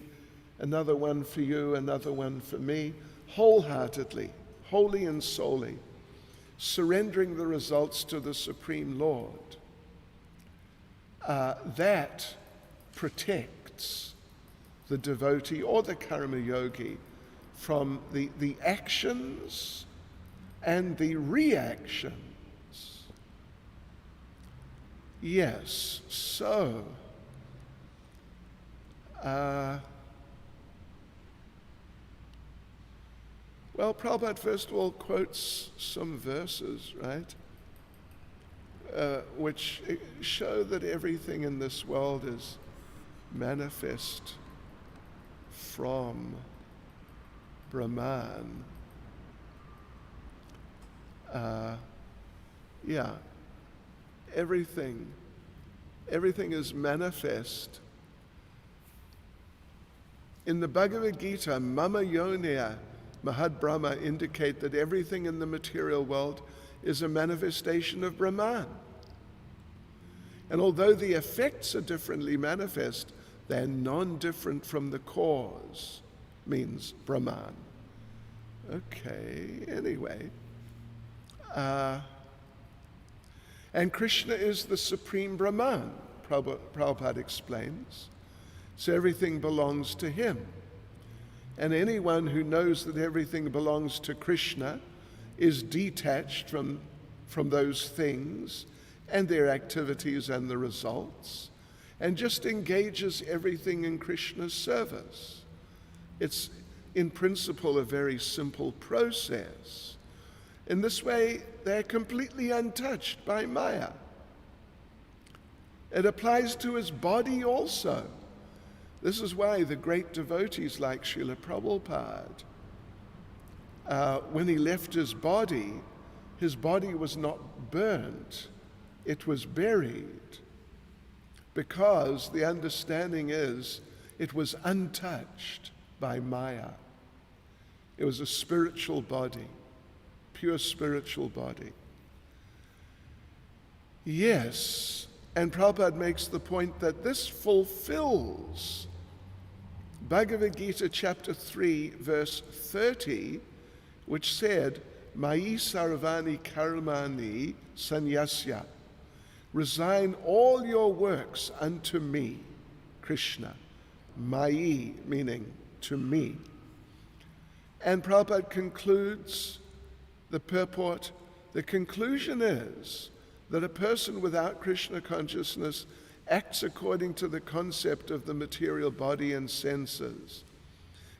another one for you, another one for me. Wholeheartedly, wholly and solely, surrendering the results to the Supreme Lord. That protects the devotee or the karma yogi from the actions and the reactions. Yes, so well, Prabhupada first of all quotes some verses, right, which show that everything in this world is manifest from Brahman. Everything is manifest. In the Bhagavad Gita, Mama Yonya Mahad Brahma indicate that everything in the material world is a manifestation of Brahman. And although the effects are differently manifest, they're non-different from the cause, means Brahman. Okay, anyway. And Krishna is the supreme Brahman, Prabhupada explains. So everything belongs to him. And anyone who knows that everything belongs to Krishna is detached from those things and their activities and the results, and just engages everything in Krishna's service. It's, in principle, a very simple process. In this way, they're completely untouched by Maya. It applies to his body also. This is why the great devotees like Srila Prabhupada, when he left his body was not burnt, it was buried, because the understanding is it was untouched by Maya. It was a spiritual body, pure spiritual body. Yes, and Prabhupada makes the point that this fulfills Bhagavad Gita chapter 3, verse 30, which said, Mayi sarvani karmani sanyasya. Resign all your works unto me, Krishna. Mayi, meaning to me. And Prabhupada concludes the purport. The conclusion is that a person without Krishna consciousness acts according to the concept of the material body and senses.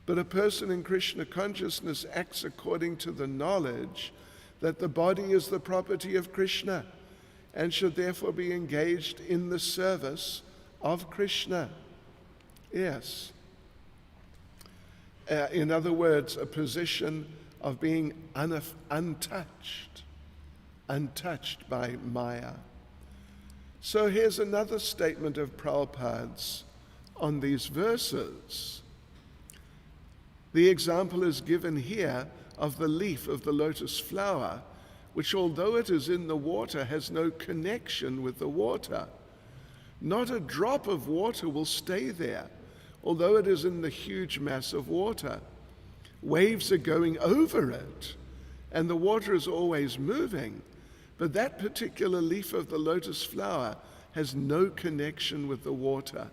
But a person in Krishna consciousness acts according to the knowledge that the body is the property of Krishna and should therefore be engaged in the service of Krishna. Yes. In other words, a position of being untouched by Maya. So here's another statement of Prabhupada's on these verses. The example is given here of the leaf of the lotus flower, which although it is in the water, has no connection with the water. Not a drop of water will stay there, although it is in the huge mass of water. Waves are going over it, and the water is always moving. But that particular leaf of the lotus flower has no connection with the water.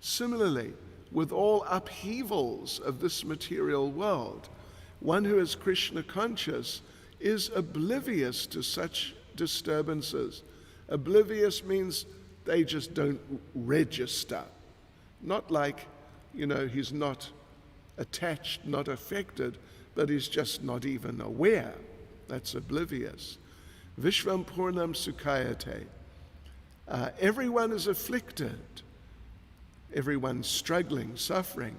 Similarly, with all upheavals of this material world, one who is Krishna conscious is oblivious to such disturbances. Oblivious means they just don't register. Not like, he's not attached, not affected, but he's just not even aware. That's oblivious. Vishvam Purnam Sukhayate. Everyone is afflicted. Everyone's struggling, suffering.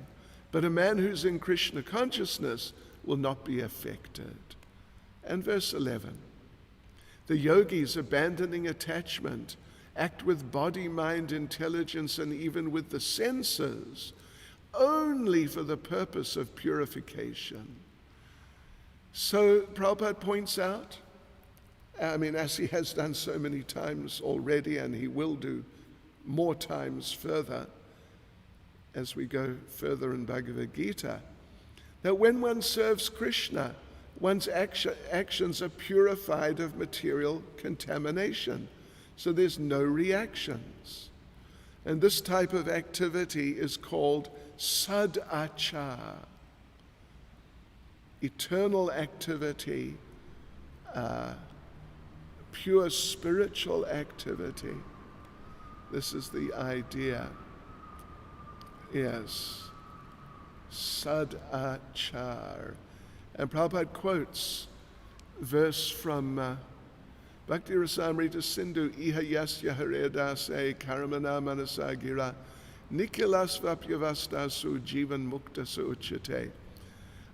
But a man who's in Krishna consciousness will not be affected. And verse 11. The yogis abandoning attachment act with body, mind, intelligence, and even with the senses, only for the purpose of purification. So Prabhupada points out, as he has done so many times already, and he will do more times further as we go further in Bhagavad Gita, that when one serves Krishna, one's actions are purified of material contamination. So there's no reactions. And this type of activity is called sadachar, eternal activity, pure spiritual activity. This is the idea. Yes, sadachar. And Prabhupada quotes verse from Bhakti Rasamrita Sindhu, Iha yasya haredase karamana manasa gira nikilasvapyavastasu jivan muktasu uchate.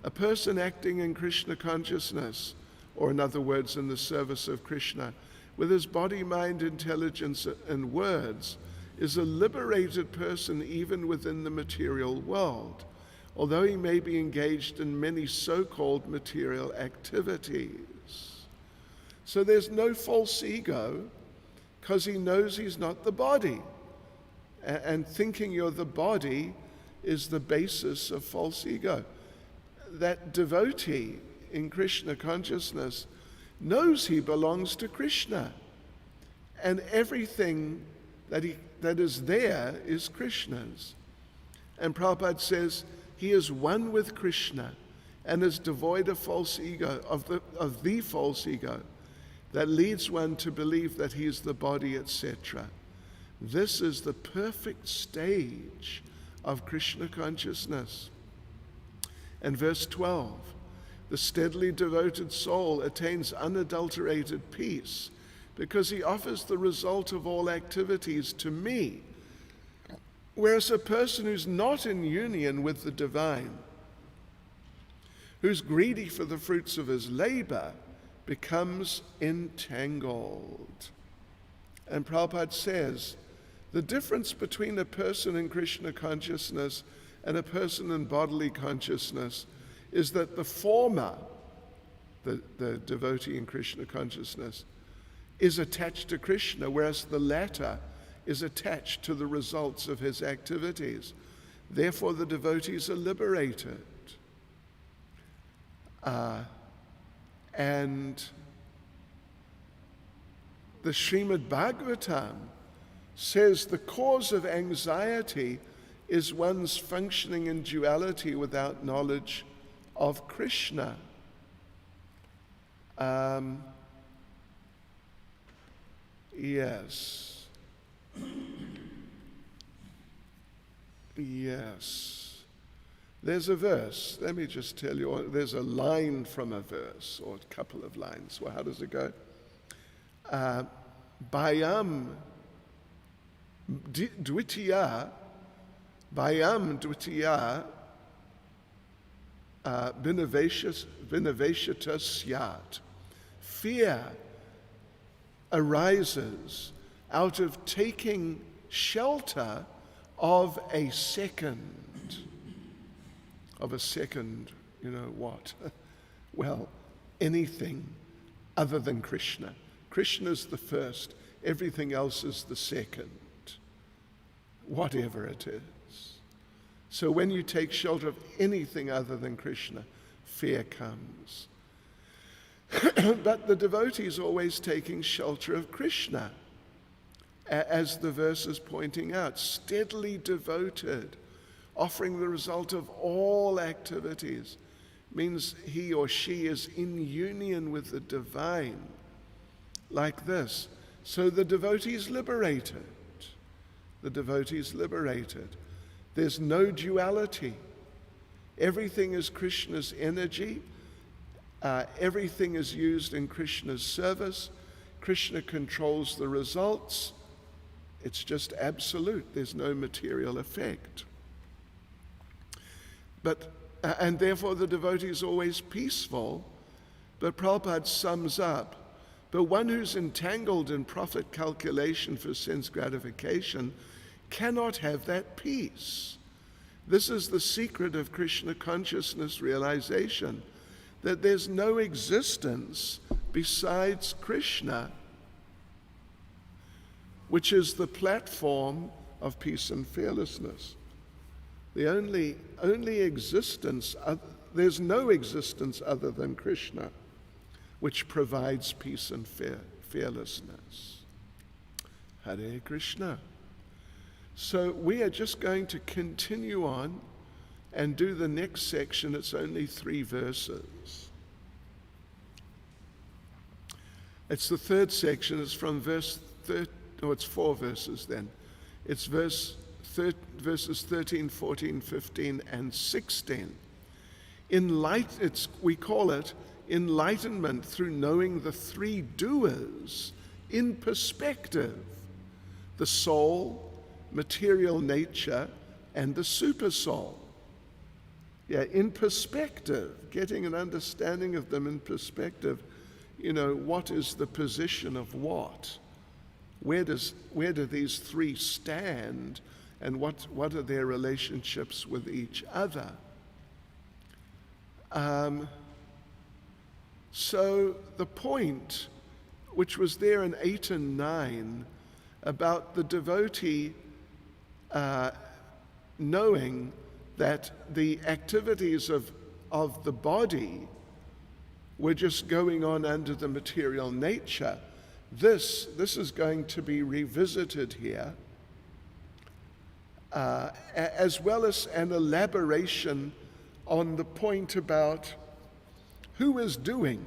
A person acting in Krishna consciousness, or in other words, in the service of Krishna, with his body, mind, intelligence, and words, is a liberated person even within the material world, although he may be engaged in many so-called material activities. So there's no false ego, because he knows he's not the body. And thinking you're the body is the basis of false ego. That devotee in Krishna consciousness knows he belongs to Krishna, and everything that is there is Krishna's. And Prabhupada says he is one with Krishna and is devoid of false ego, of the false ego that leads one to believe that he is the body, etc. This is the perfect stage of Krishna consciousness. And verse 12, the steadily devoted soul attains unadulterated peace because he offers the result of all activities to me. Whereas a person who's not in union with the divine, who's greedy for the fruits of his labor, becomes entangled. And Prabhupada says, the difference between a person in Krishna consciousness and a person in bodily consciousness is that the former, the devotee in Krishna consciousness, is attached to Krishna, whereas the latter is attached to the results of his activities. Therefore, the devotees are liberated. And the Srimad Bhagavatam says the cause of anxiety is one's functioning in duality without knowledge of Krishna. Yes. There's a verse. Let me just tell you. There's a line from a verse, or a couple of lines. Well, how does it go? Bayam dvitiya vinaveshata syat. Fear arises out of taking shelter of a second. Of a second, you know what? Well, anything other than Krishna. Krishna's the first, everything else is the second, whatever it is. So when you take shelter of anything other than Krishna, fear comes. But the devotee is always taking shelter of Krishna, as the verse is pointing out, steadily devoted, offering the result of all activities, means he or she is in union with the divine, like this. So the devotee is liberated. The devotee is liberated. There's no duality. Everything is Krishna's energy. Everything is used in Krishna's service. Krishna controls the results. It's just absolute. There's no material effect. And therefore the devotee is always peaceful. But Prabhupada sums up But one who's entangled in profit calculation for sense gratification cannot have that peace. This is the secret of Krishna consciousness realization, that there's no existence besides Krishna, which is the platform of peace and fearlessness. The only existence, there's no existence other than Krishna, which provides peace and fearlessness. Hare Krishna. So we are just going to continue on and do the next section. It's only 3 verses. It's the third section. It's from verse 13. No, it's 4 verses then. It's verses 13, 14, 15, and 16. We call it enlightenment through knowing the 3 doers in perspective: the soul, material nature, and the super soul. Yeah, in perspective, getting an understanding of them in perspective. What is the position of what? Where do these 3 stand, and what are their relationships with each other? So the point, which was there in 8 and 9, about the devotee knowing that the activities of the body were just going on under the material nature, this is going to be revisited here, as well as an elaboration on the point about who is doing,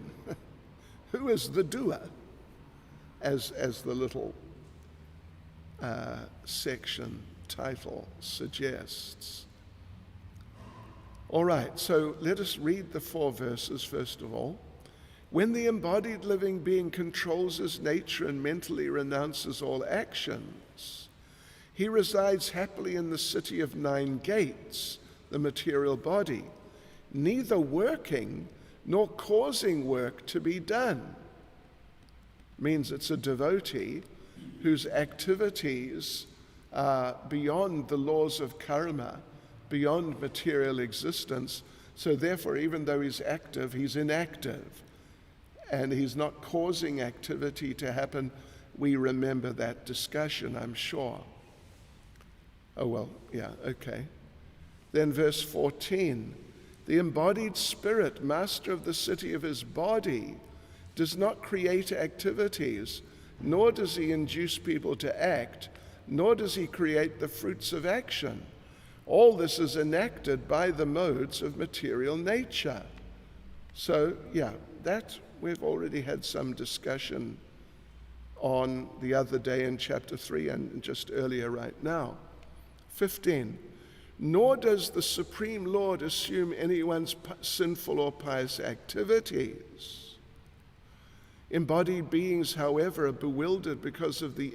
who is the doer, as the little section title suggests. All right, so let us read the 4 verses first of all. When the embodied living being controls his nature and mentally renounces all actions, he resides happily in the city of 9 gates, the material body, neither working nor causing work to be done. Means it's a devotee whose activities are beyond the laws of karma, beyond material existence. So therefore, even though he's active, he's inactive. And he's not causing activity to happen. We remember that discussion, I'm sure. Oh, well, yeah, okay. Then verse 14. The embodied spirit, master of the city of his body, does not create activities, nor does he induce people to act, nor does he create the fruits of action. All this is enacted by the modes of material nature. So, yeah, that we've already had some discussion on the other day in chapter 3 and just earlier right now. 15. Nor does the Supreme Lord assume anyone's sinful or pious activities. Embodied beings, however, are bewildered because of the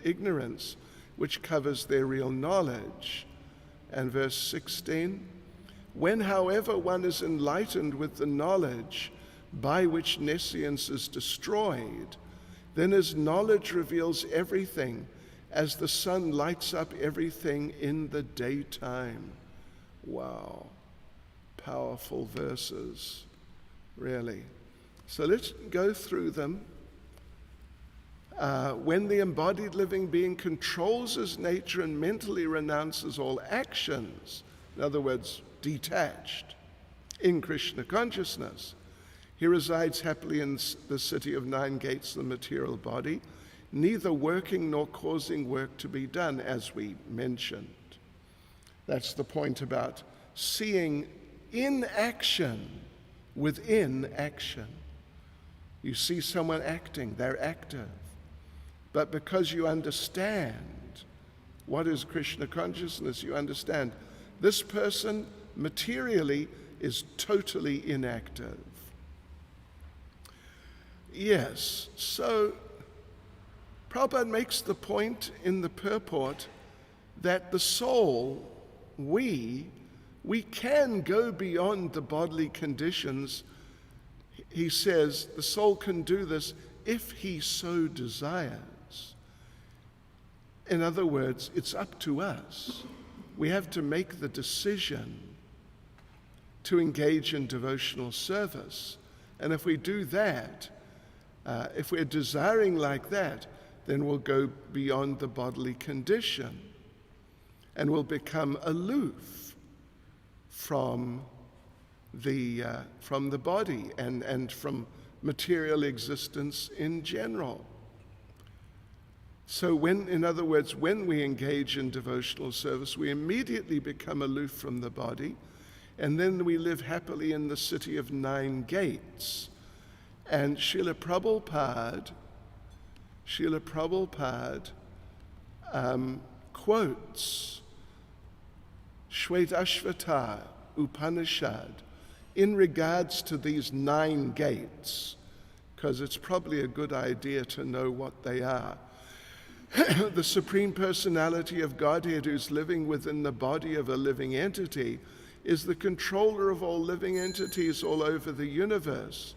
ignorance which covers their real knowledge. And verse 16, when, however, one is enlightened with the knowledge by which nescience is destroyed, then his knowledge reveals everything, as the sun lights up everything in the daytime. Wow, powerful verses, really. So let's go through them. When the embodied living being controls his nature and mentally renounces all actions, in other words, detached, in Krishna consciousness, he resides happily in the city of 9 gates, the material body, neither working nor causing work to be done, as we mentioned. That's the point about seeing in action within action. You see someone acting, they're active. But because you understand what is Krishna consciousness, you understand this person materially is totally inactive. Yes, so Prabhupada makes the point in the purport that the soul, we can go beyond the bodily conditions. He says the soul can do this if he so desires. In other words, it's up to us. We have to make the decision to engage in devotional service. And if we do that, if we're desiring like that, then we'll go beyond the bodily condition and we'll become aloof from the body and from material existence in general. So in other words, when we engage in devotional service, we immediately become aloof from the body, and then we live happily in the city of 9 gates. And Srila Prabhupada quotes Shvetashvata Upanishad in regards to these 9 gates, because it's probably a good idea to know what they are. The Supreme Personality of Godhead, who's living within the body of a living entity, is the controller of all living entities all over the universe.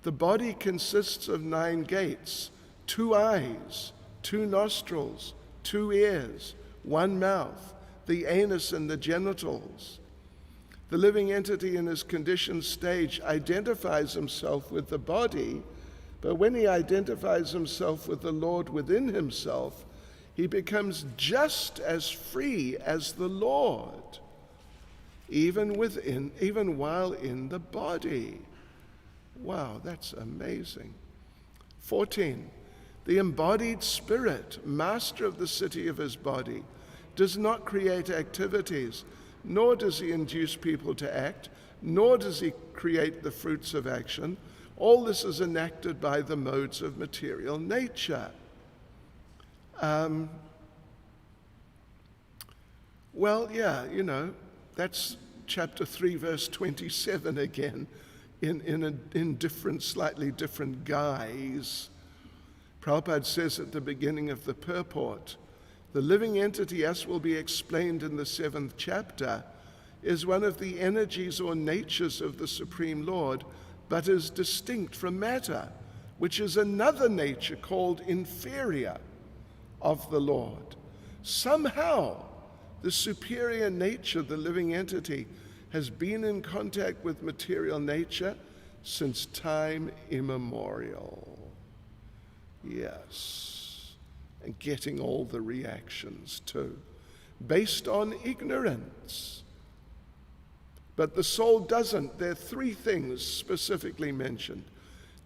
The body consists of 9 gates, 2 eyes, 2 nostrils, 2 ears, 1 mouth, the anus and the genitals. The living entity in his conditioned stage identifies himself with the body, but when he identifies himself with the Lord within himself, he becomes just as free as the Lord, even while in the body. Wow, that's amazing. 14, the embodied spirit, master of the city of his body, does not create activities, nor does he induce people to act, nor does he create the fruits of action. All this is enacted by the modes of material nature. That's chapter 3, verse 27 again, in different, slightly different guise. Prabhupada says at the beginning of the purport, the living entity, as will be explained in the 7th chapter, is one of the energies or natures of the Supreme Lord, but is distinct from matter, which is another nature called inferior of the Lord. Somehow, the superior nature, the living entity, has been in contact with material nature since time immemorial. Yes, and getting all the reactions too, based on ignorance. But the soul doesn't. There are 3 things specifically mentioned.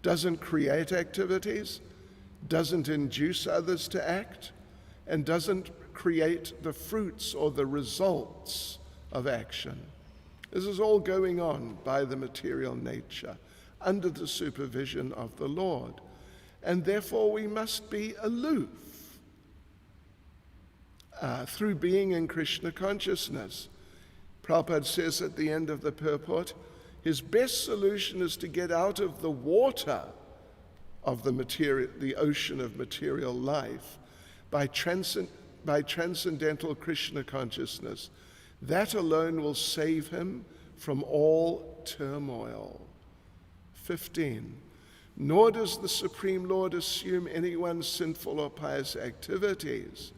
Doesn't create activities, doesn't induce others to act, and doesn't create the fruits or the results of action. This is all going on by the material nature, under the supervision of the Lord. And therefore we must be aloof through being in Krishna consciousness. Prabhupada says at the end of the purport, his best solution is to get out of the water of the ocean of material life by transcendental Krishna consciousness. That alone will save him from all turmoil. 15, nor does the Supreme Lord assume anyone's sinful or pious activities.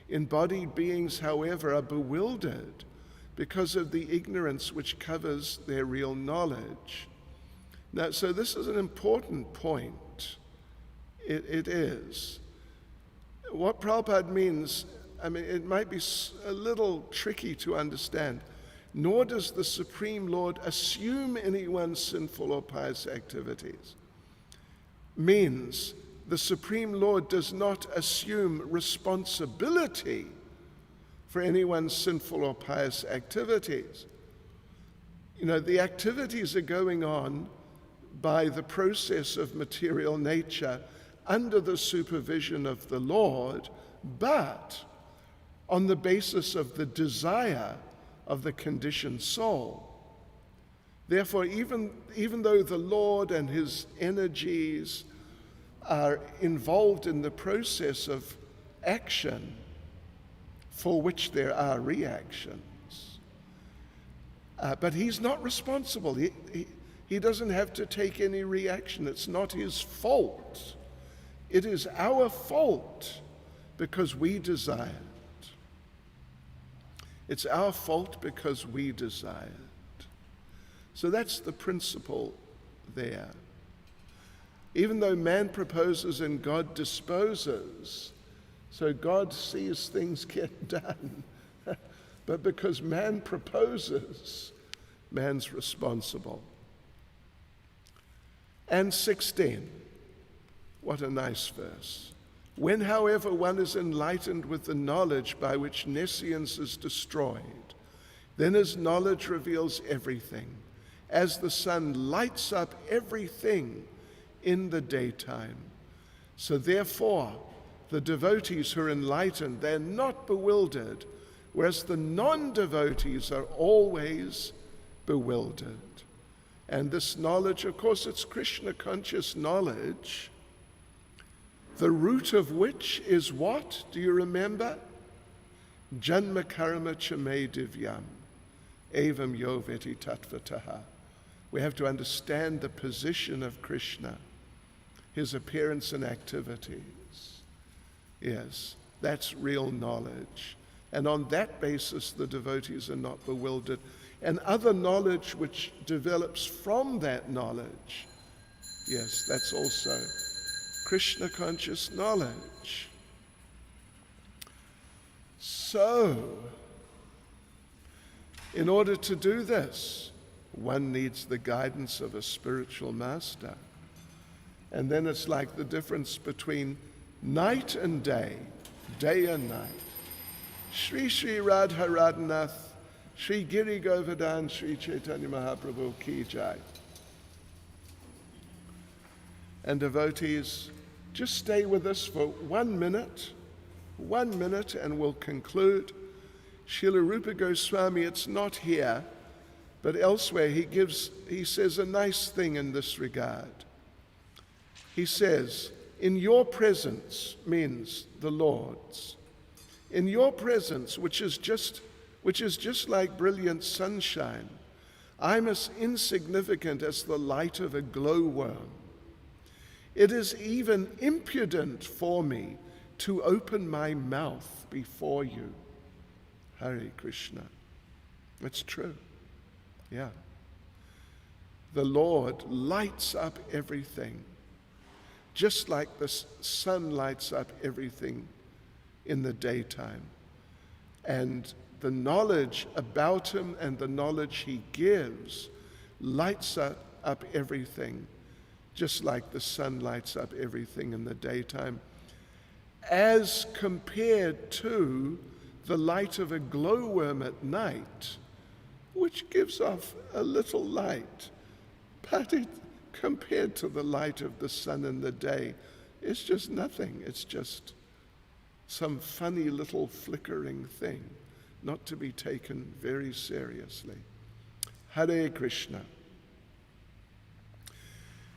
Embodied beings, however, are bewildered because of the ignorance which covers their real knowledge. Now, so this is an important point. It is. What Prabhupada means, it might be a little tricky to understand. Nor does the Supreme Lord assume anyone's sinful or pious activities. Means the Supreme Lord does not assume responsibility for anyone's sinful or pious activities. The activities are going on by the process of material nature under the supervision of the Lord, but on the basis of the desire of the conditioned soul. Therefore, even though the Lord and his energies are involved in the process of action for which there are reactions, but he's not responsible. He doesn't have to take any reaction. It's not his fault It is our fault because we desire it. It's our fault because we desire it. So that's the principle there. Even though man proposes and God disposes, so God sees things get done. But because man proposes, man's responsible. And 16, what a nice verse. When, however, one is enlightened with the knowledge by which nescience is destroyed, then his knowledge reveals everything, as the sun lights up everything in the daytime. So therefore, the devotees who are enlightened, they're not bewildered, whereas the non-devotees are always bewildered. And this knowledge, of course, it's Krishna-conscious knowledge, the root of which is what? Do you remember? Janma karma chame divyam, evam yo veti tattvataha. We have to understand the position of Krishna, his appearance and activities. Yes, that's real knowledge. And on that basis, the devotees are not bewildered. And other knowledge which develops from that knowledge, yes, that's also Krishna-conscious knowledge. So, in order to do this, one needs the guidance of a spiritual master. And then it's like the difference between night and day and night. Shri Shri Radha Radhanath, Shri Giri Govardhan, Shri Chaitanya Mahaprabhu Ki Jai. And devotees, just stay with us for 1 minute, and we'll conclude. Srila Rupa Goswami, it's not here, but elsewhere he says a nice thing in this regard. He says, in your presence, means the Lord's, in your presence, which is just like brilliant sunshine, I'm as insignificant as the light of a glowworm. It is even impudent for me to open my mouth before you. Hare Krishna. It's true. Yeah. The Lord lights up everything, just like the sun lights up everything in the daytime. And the knowledge about him and the knowledge he gives lights up everything, just like the sun lights up everything in the daytime, as compared to the light of a glowworm at night, which gives off a little light, but compared to the light of the sun in the day, it's just nothing. It's just some funny little flickering thing, not to be taken very seriously. Hare Krishna.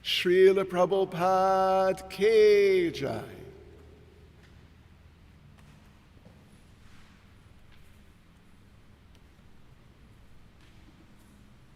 Srila Prabhupada Ki Jai.